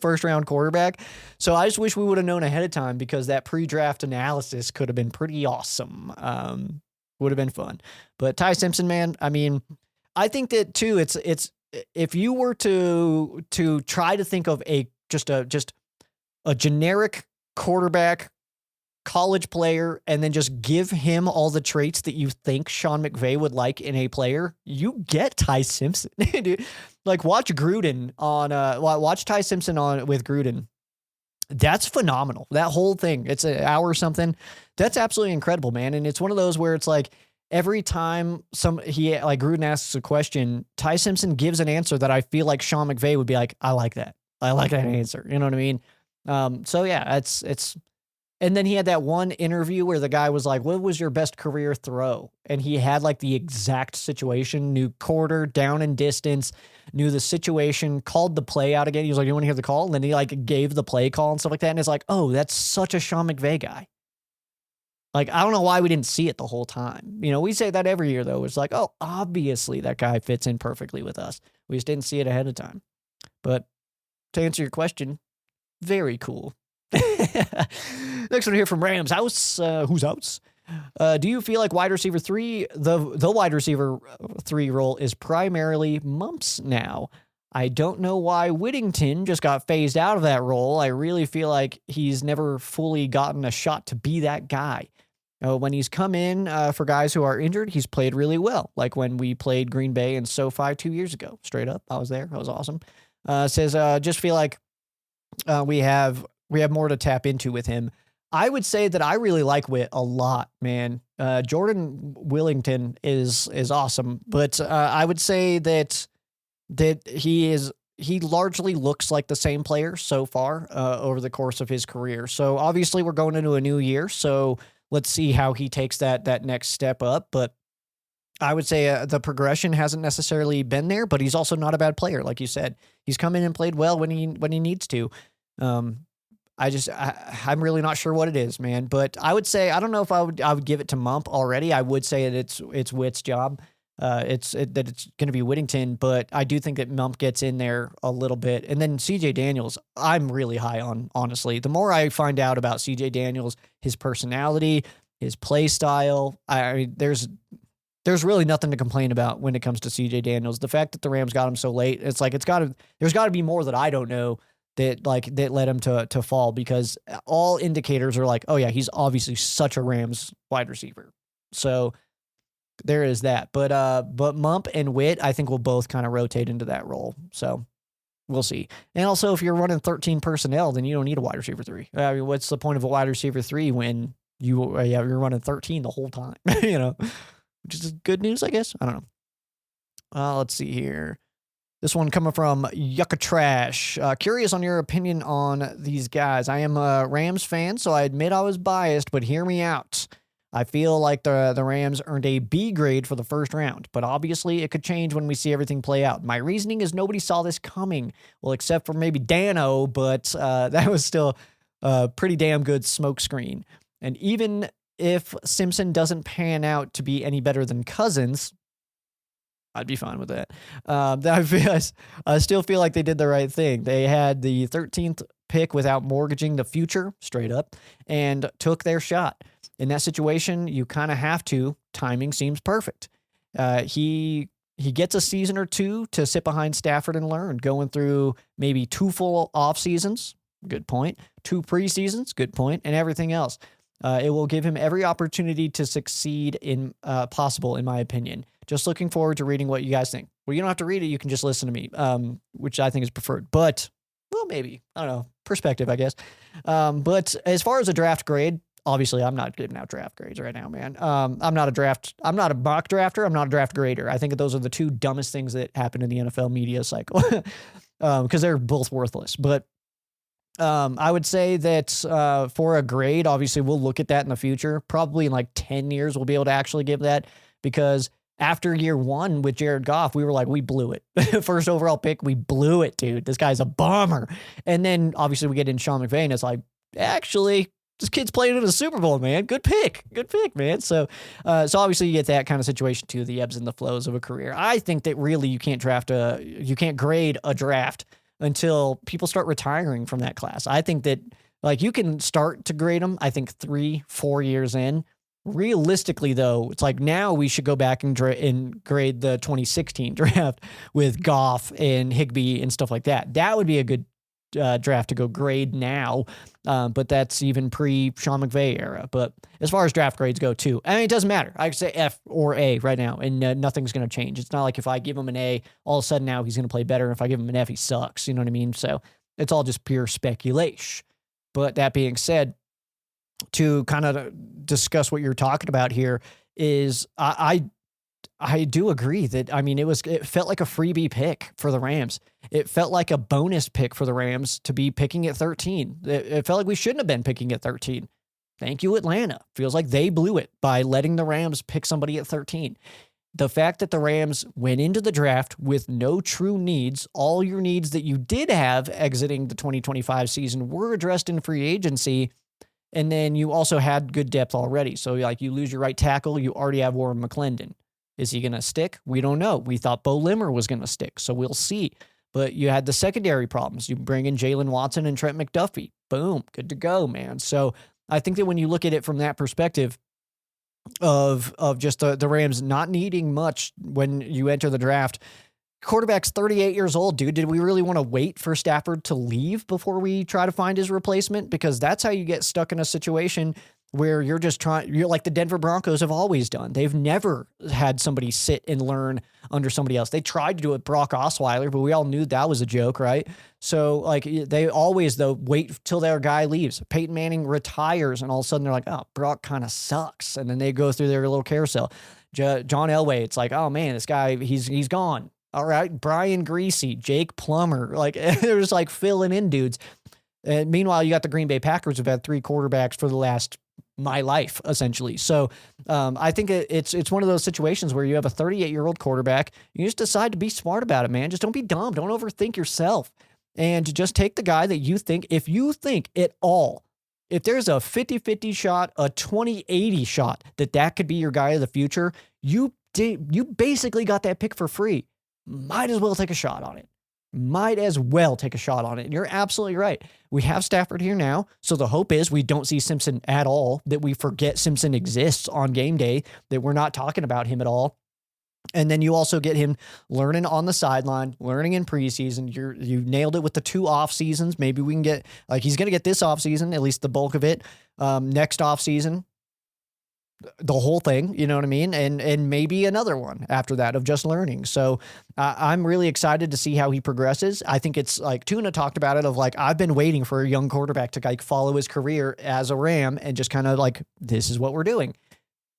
first round quarterback. So I just wish we would have known ahead of time, because that pre-draft analysis could have been pretty awesome. Would have been fun. But Ty Simpson, man, I mean, I think that too. It's if you were to try to think of just a generic quarterback, college player, and then just give him all the traits that you think Sean McVay would like in a player, you get Ty Simpson. Dude, like watch Ty Simpson with Gruden. That's phenomenal. That whole thing, it's an hour or something. That's absolutely incredible, man. And it's one of those where it's like every time Gruden asks a question, Ty Simpson gives an answer that I feel like Sean McVay would be like, I like that answer. You know what I mean? So yeah, it's, and then he had that one interview where the guy was like, what was your best career throw? And he had like the exact situation, knew quarter, down and distance, knew the situation, called the play out again. He was like, you want to hear the call? And then he like gave the play call and stuff like that. And it's like, oh, that's such a Sean McVay guy. Like, I don't know why we didn't see it the whole time. You know, we say that every year though. It's like, oh, obviously that guy fits in perfectly with us. We just didn't see it ahead of time. But to answer your question, very cool. Next one here from Rams House. Who's house? Do you feel like wide receiver 3, the wide receiver 3 role is primarily Mumps now? I don't know why Whittington just got phased out of that role. I really feel like he's never fully gotten a shot to be that guy. When he's come in for guys who are injured, he's played really well. Like when we played Green Bay and SoFi 2 years ago. Straight up, I was there. That was awesome. Says, just feel like we have more to tap into with him. I would say that I really like Witt a lot, man. Jordan Willington is awesome, but I would say that he largely looks like the same player so far over the course of his career. So obviously we're going into a new year, so let's see how he takes that next step up. But I would say the progression hasn't necessarily been there, but he's also not a bad player, like you said. He's come in and played well when he needs to. I'm really not sure what it is, man. But I would say, I don't know if I would give it to Mump already. I would say that it's Witt's job. It's going to be Whittington, but I do think that Mump gets in there a little bit. And then CJ Daniels, I'm really high on, honestly. The more I find out about CJ Daniels, his personality, his play style, I mean, there's there's really nothing to complain about when it comes to CJ Daniels. The fact that the Rams got him so late, it's like there's got to be more that I don't know that led him to fall, because all indicators are like, oh yeah, he's obviously such a Rams wide receiver. So there is that. But Mump and Witt, I think, will both kind of rotate into that role. So we'll see. And also, if you're running 13 personnel, then you don't need a wide receiver 3. I mean, what's the point of a wide receiver 3 when you're running 13 the whole time? Which is good news, I guess. I don't know. Let's see here. This one coming from Yucca Trash. Curious on your opinion on these guys. I am a Rams fan, so I admit I was biased, but hear me out. I feel like the Rams earned a B grade for the first round, but obviously it could change when we see everything play out. My reasoning is nobody saw this coming, well, except for maybe Dano, but that was still a pretty damn good smokescreen. And even if Simpson doesn't pan out to be any better than Cousins, I'd be fine with that. I still feel like they did the right thing. They had the 13th pick without mortgaging the future, straight up, and took their shot. In that situation, you kind of have to. Timing seems perfect. He gets a season or two to sit behind Stafford and learn, going through maybe 2 full off seasons. Good point. 2 preseasons. Good point. And everything else. It will give him every opportunity to succeed in possible, in my opinion. Just looking forward to reading what you guys think. Well, you don't have to read it. You can just listen to me, which I think is preferred. But, well, maybe. I don't know. Perspective, I guess. But as far as a draft grade, obviously, I'm not giving out draft grades right now, man. I'm not a mock drafter. I'm not a draft grader. I think those are the 2 dumbest things that happen in the NFL media cycle, because they're both worthless. But I would say that for a grade, obviously, we'll look at that in the future. Probably in like 10 years, we'll be able to actually give that, because after year 1 with Jared Goff, we were like, we blew it. First overall pick, we blew it, dude. This guy's a bomber. And then obviously we get in Sean McVay, and it's like, actually, this kid's playing in a Super Bowl, man. Good pick, man. So obviously you get that kind of situation too, the ebbs and the flows of a career. I think that really you can't grade a draft until people start retiring from that class. I think that like you can start to grade them, I think 3-4 years in. Realistically, though, it's like now we should go back and grade the 2016 draft with Goff and Higbee and stuff like that. That would be a good draft to go grade now, but that's even pre-Sean McVay era. But as far as draft grades go, too, I mean, it doesn't matter. I could say F or A right now, and nothing's going to change. It's not like if I give him an A, all of a sudden now he's going to play better. And if I give him an F, he sucks. You know what I mean? So it's all just pure speculation. But that being said, to kind of discuss what you're talking about here is I do agree that, I mean, it felt like a freebie pick for the Rams. It felt like a bonus pick for the Rams to be picking at 13. It felt like we shouldn't have been picking at 13. Thank you, Atlanta. Feels like they blew it by letting the Rams pick somebody at 13. The fact that the Rams went into the draft with no true needs, all your needs that you did have exiting the 2025 season were addressed in free agency. And then you also had good depth already. So like you lose your right tackle, you already have Warren McClendon. Is he going to stick? We don't know. We thought Bo Limmer was going to stick, so we'll see. But you had the secondary problems. You bring in Jalen Watson and Trent McDuffie. Boom. Good to go, man. So I think that when you look at it from that perspective of just the Rams not needing much when you enter the draft, quarterback's 38 years old, dude. Did we really want to wait for Stafford to leave before we try to find his replacement? Because that's how you get stuck in a situation where you're like the Denver Broncos have always done. They've never had somebody sit and learn under somebody else. They tried to do it with Brock Osweiler, but we all knew that was a joke, right? So like they always, though, wait till their guy leaves. Peyton Manning retires, and all of a sudden they're like, oh, Brock kind of sucks. And then they go through their little carousel. John Elway, it's like, oh man, this guy, he's gone. All right, Brian Greasy, Jake Plummer, like they're just like filling in dudes. And meanwhile, you got the Green Bay Packers who've had 3 quarterbacks for the last my life, essentially. So I think it's one of those situations where you have a 38-year-old quarterback. You just decide to be smart about it, man. Just don't be dumb. Don't overthink yourself. And just take the guy that you think, if you think at all, if there's a 50-50 shot, a 20-80 shot that could be your guy of the future, you basically got that pick for free. Might as well take a shot on it. might as well take a shot on it. And you're absolutely right. We have Stafford here now. So the hope is we don't see Simpson at all, that we forget Simpson exists on game day, that we're not talking about him at all. And then you also get him learning on the sideline, learning in preseason. You nailed it with the 2 off seasons. Maybe we can get, like, he's going to get this off season, at least the bulk of it. Next off season, the whole thing, you know what I mean? And maybe another one after that of just learning. So I'm really excited to see how he progresses. I think it's like Tuna talked about it, of like, I've been waiting for a young quarterback to like follow his career as a Ram and just kind of like, this is what we're doing.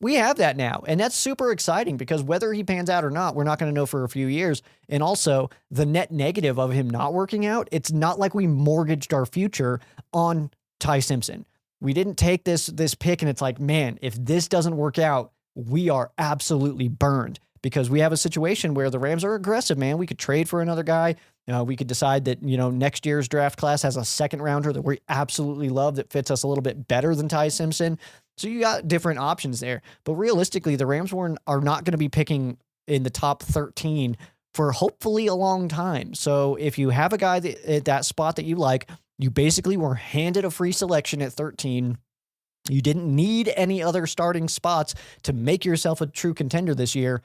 We have that now, and that's super exciting because whether he pans out or not, we're not going to know for a few years. And also the net negative of him not working out, it's not like we mortgaged our future on Ty Simpson. We didn't take this pick and it's like, man, if this doesn't work out, we are absolutely burned, because we have a situation where the Rams are aggressive, man. We could trade for another guy. We could decide that, next year's draft class has a second rounder that we absolutely love that fits us a little bit better than Ty Simpson. So you got different options there. But realistically, the Rams are not going to be picking in the top 13 for hopefully a long time. So if you have a guy at that spot that you like, you basically were handed a free selection at 13. You didn't need any other starting spots to make yourself a true contender this year.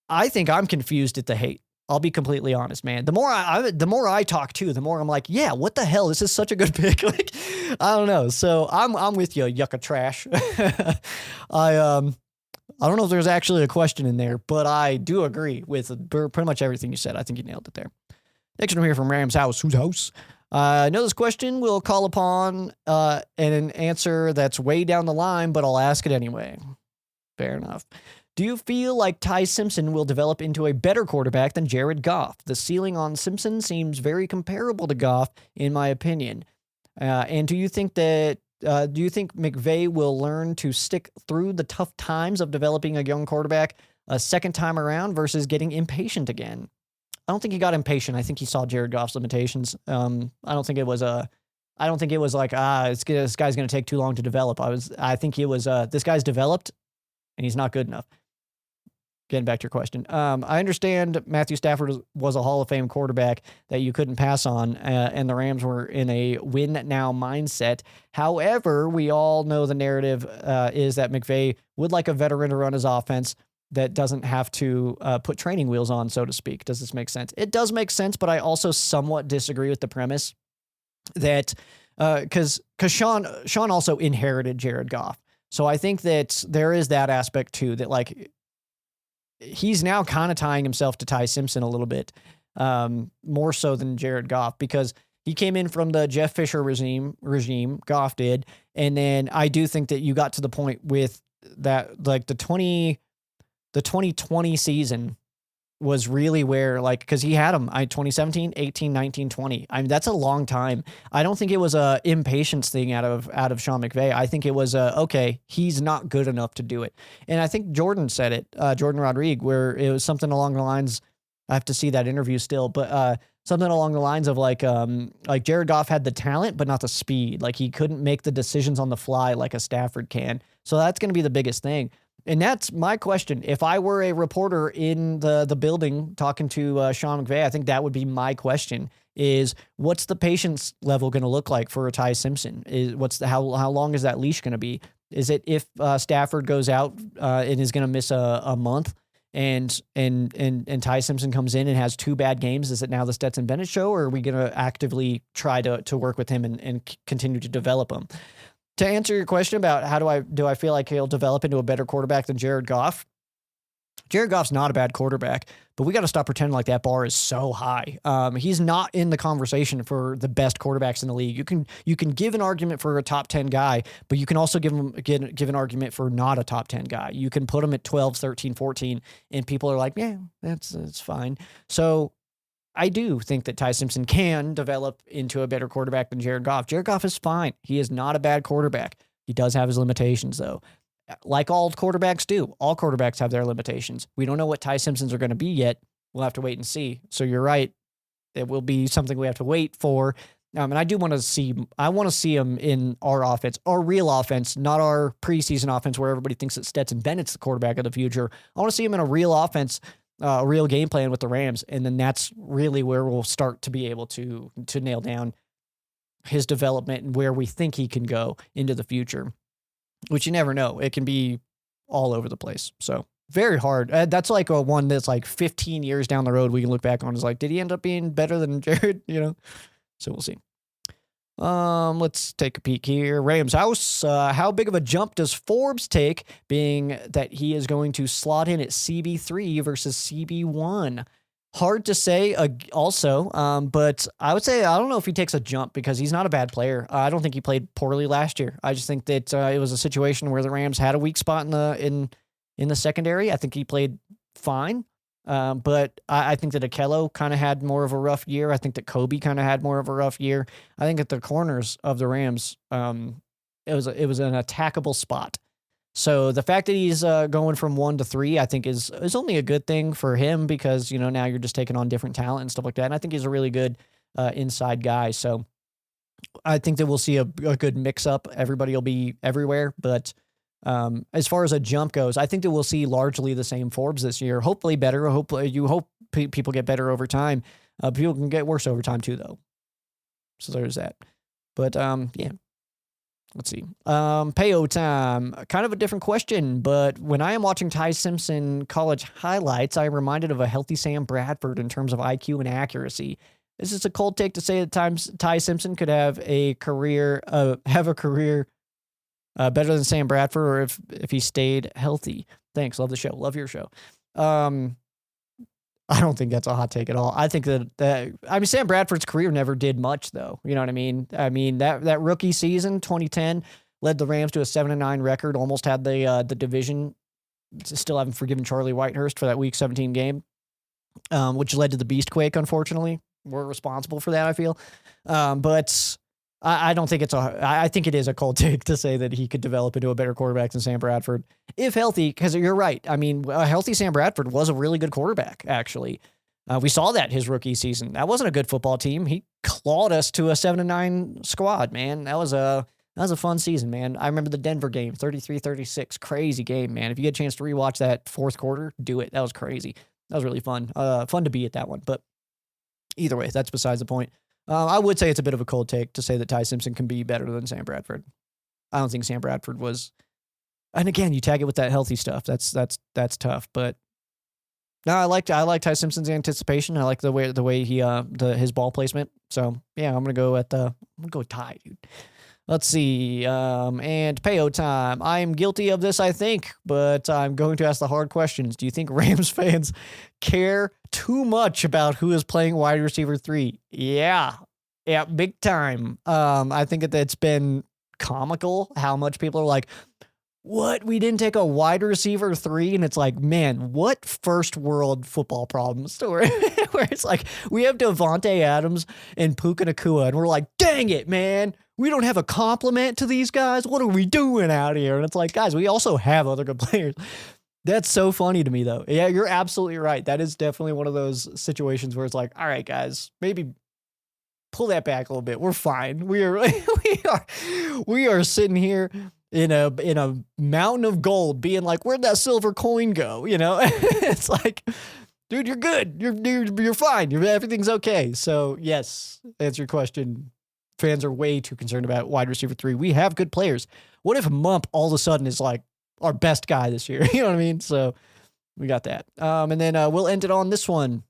I think I'm confused at the hate. I'll be completely honest, man. The more I talk too, the more I'm like, yeah, what the hell? This is such a good pick. Like, I don't know. So I'm with you, yucca trash. I don't know if there's actually a question in there, but I do agree with pretty much everything you said. I think you nailed it there. Next one here from Rams House. Whose house? I know this question will call upon an answer that's way down the line, but I'll ask it anyway. Fair enough. Do you feel like Ty Simpson will develop into a better quarterback than Jared Goff? The ceiling on Simpson seems very comparable to Goff, in my opinion. And do you think McVay will learn to stick through the tough times of developing a young quarterback a second time around versus getting impatient again? I don't think he got impatient. I think he saw Jared Goff's limitations. I don't think it was like, this guy's going to take too long to develop. I think it was, this guy's developed and he's not good enough. Getting back to your question. I understand Matthew Stafford was a Hall of Fame quarterback that you couldn't pass on, and the Rams were in a win-now mindset. However, we all know the narrative is that McVay would like a veteran to run his offense that doesn't have to put training wheels on, so to speak. Does this make sense? It does make sense, but I also somewhat disagree with the premise that because Sean also inherited Jared Goff. So I think that there is that aspect too, that like he's now kind of tying himself to Ty Simpson a little bit, more so than Jared Goff, because he came in from the Jeff Fisher regime, Goff did. And then I do think that you got to the point with that, like the 2020 season was really where, like, because he had him 2017, 18, 19, 20. I mean, that's a long time. I don't think it was a impatience thing out of Sean McVay. I think it was okay, he's not good enough to do it. And I think Jordan said it, Jordan Rodriguez, where it was something along the lines, I have to see that interview still, but something along the lines of like Jared Goff had the talent, but not the speed. Like he couldn't make the decisions on the fly like a Stafford can. So that's going to be the biggest thing. And that's my question. If I were a reporter in the building talking to Sean McVay, I think that would be my question: is what's the patience level going to look like for a Ty Simpson? How long is that leash going to be? Is it if Stafford goes out and is going to miss a month, and Ty Simpson comes in and has 2 bad games? Is it now the Stetson Bennett show, or are we going to actively try to work with him and continue to develop him? To answer your question about how do I feel like he'll develop into a better quarterback than Jared Goff? Jared Goff's not a bad quarterback, but we got to stop pretending like that bar is so high. He's not in the conversation for the best quarterbacks in the league. You can give an argument for a top 10 guy, but you can also give an argument for not a top 10 guy. You can put him at 12, 13, 14, and people are like, yeah, that's fine. So I do think that Ty Simpson can develop into a better quarterback than Jared Goff. Jared Goff is fine. He is not a bad quarterback. He does have his limitations, though. Like all quarterbacks do. All quarterbacks have their limitations. We don't know what Ty Simpsons are going to be yet. We'll have to wait and see. So you're right. It will be something we have to wait for. And I want to see him in our offense, our real offense, not our preseason offense where everybody thinks that Stetson Bennett's the quarterback of the future. I want to see him in a real offense a real game plan with the Rams, and then that's really where we'll start to be able to nail down his development and where we think he can go into the future, which you never know. It can be all over the place. So very hard. That's like a one that's like 15 years down the road we can look back on. Is like, did he end up being better than Jared? So we'll see. Let's take a peek here. Rams house. How big of a jump does Forbes take, being that he is going to slot in at CB3 versus CB1? Hard to say also, but I would say I don't know if he takes a jump because he's not a bad player. I don't think he played poorly last year. I just think that it was a situation where the Rams had a weak spot in the secondary. I think he played fine, but I think that Akello kind of had more of a rough year. I think that Kobe kind of had more of a rough year. I think at the corners of the Rams, it was an attackable spot. So the fact that he's going from 1 to 3, I think is only a good thing for him because, now you're just taking on different talent and stuff like that. And I think he's a really good inside guy. So I think that we'll see a good mix up. Everybody will be everywhere. But as far as a jump goes, I think that we'll see largely the same Forbes this year. Hopefully better. You hope people get better over time. People can get worse over time too, though. So there's that. But yeah. Let's see. Payo time. Kind of a different question, but when I am watching Ty Simpson college highlights, I am reminded of a healthy Sam Bradford in terms of IQ and accuracy. Is this a cold take to say that Ty Simpson could have a career better than Sam Bradford, or if he stayed healthy? Thanks. Love the show. Love your show. I don't think that's a hot take at all. I think that Sam Bradford's career never did much, though. You know what I mean? I mean, that rookie season, 2010, led the Rams to a 7-9 record, almost had the division. Still haven't forgiven Charlie Whitehurst for that Week 17 game, which led to the Beastquake, unfortunately. We're responsible for that, I feel. But I don't think I think it is a cold take to say that he could develop into a better quarterback than Sam Bradford if healthy, because you're right. I mean, a healthy Sam Bradford was a really good quarterback, actually. We saw that his rookie season. That wasn't a good football team. He clawed us to a 7-9 squad, man. That was a fun season, man. I remember the Denver game, 33-36, crazy game, man. If you get a chance to rewatch that fourth quarter, do it. That was crazy. That was really fun. Fun to be at that one, but either way, that's besides the point. I would say it's a bit of a cold take to say that Ty Simpson can be better than Sam Bradford. I don't think Sam Bradford was, and again, you tag it with that healthy stuff. That's tough, but no, I like Ty Simpson's anticipation. I like the way he his ball placement. So yeah, I'm gonna go with Ty, dude. Let's see, and payo time. I'm guilty of this, I think, but I'm going to ask the hard questions. Do you think Rams fans care too much about who is playing wide receiver 3? Yeah, big time. I think that it's been comical how much people are like, what? We didn't take a wide receiver 3? And it's like, man, what first world football problems where it's like, we have Devontae Adams and Puka Nacua, and we're like, dang it, man. We don't have a compliment to these guys. What are we doing out here? And it's like, guys, we also have other good players. That's so funny to me, though. Yeah, you're absolutely right. That is definitely one of those situations where it's like, all right, guys, maybe pull that back a little bit. We're fine. We are sitting here in a mountain of gold, being like, where'd that silver coin go? It's like, dude, you're good. You're fine. Everything's okay. So yes, answer your question. Fans are way too concerned about wide receiver 3. We have good players. What if Mump all of a sudden is like our best guy this year? You know what I mean? So we got that. And then we'll end it on this one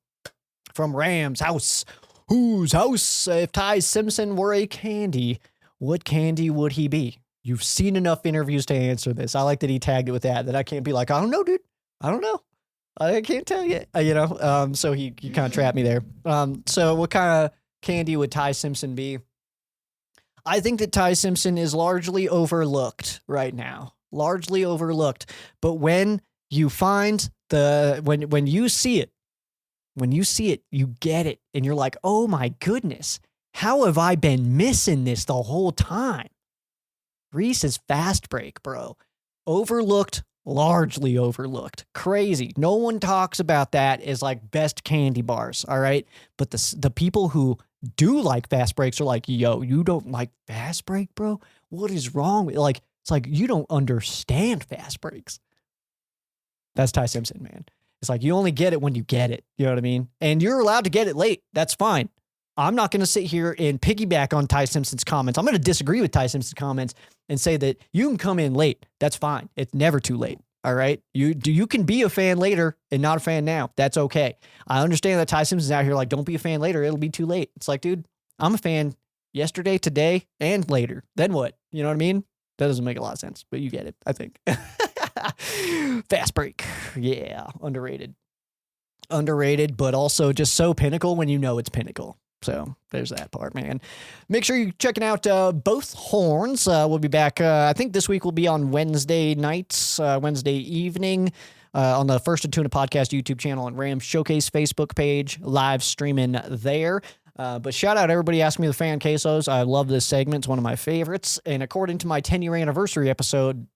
from Rams house. Whose house? If Ty Simpson were a candy, what candy would he be? You've seen enough interviews to answer this. I like that he tagged it with that I can't be like, I don't know, dude. I don't know. I can't tell you, so he kind of trapped me there. So what kind of candy would Ty Simpson be? I think that Ty Simpson is largely overlooked right now. Largely overlooked. But when you find when you see it, you get it. And you're like, oh my goodness, how have I been missing this the whole time? Reese's Fast Break, bro. Overlooked, largely overlooked. Crazy. No one talks about that as like best candy bars, all right? But the people who do like Fast Breaks are like, yo, you don't like Fast Break, bro? What is wrong with it's like you don't understand Fast Breaks. That's Ty Simpson, man. It's like you only get it when you get it. You know what I mean? And you're allowed to get it late. That's fine. I'm not going to sit here and piggyback on Ty Simpson's comments. I'm going to disagree with Ty Simpson's comments and say that you can come in late. That's fine. It's never too late. All right. You can be a fan later and not a fan now. That's okay. I understand that Ty Simpson's out here like, don't be a fan later. It'll be too late. It's like, dude, I'm a fan yesterday, today, and later. Then what? You know what I mean? That doesn't make a lot of sense, but you get it, I think. Fast break. Yeah. Underrated, but also just so pinnacle when you know it's pinnacle. So there's that part, man. Make sure you're checking out both horns. We'll be back. I think this week will be on Wednesday nights, Wednesday evening, on the First and Tuna podcast YouTube channel and Rams Showcase Facebook page, live streaming there. But shout out everybody asking me the Fan Quesos. I love this segment. It's one of my favorites. And according to my 10-year anniversary episode,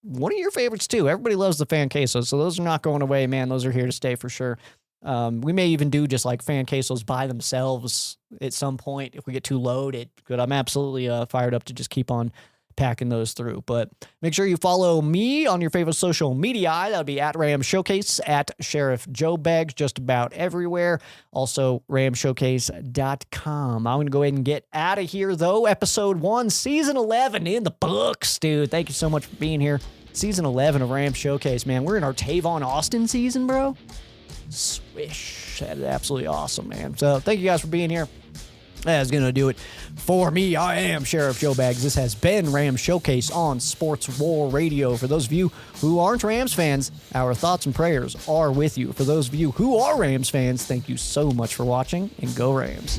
one of your favorites too. Everybody loves the Fan Quesos. So those are not going away, man. Those are here to stay for sure. We may even do just like Fan Quesos by themselves at some point if we get too loaded. But I'm absolutely fired up to just keep on packing those through. But make sure you follow me on your favorite social media. That'll be at Ram Showcase, at Sheriff Joe Bags, just about everywhere. Also, ramshowcase.com. I'm going to go ahead and get out of here, though. Episode 1, Season 11 in the books, dude. Thank you so much for being here. Season 11 of Ram Showcase, man. We're in our Tavon Austin season, bro. Swish. That is absolutely awesome, man. So thank you guys for being here. That's going to do it for me. I am Sheriff Joe Bags. This has been Rams Showcase on Sports War Radio. For those of you who aren't Rams fans, our thoughts and prayers are with you. For those of you who are Rams fans, thank you so much for watching, and go Rams.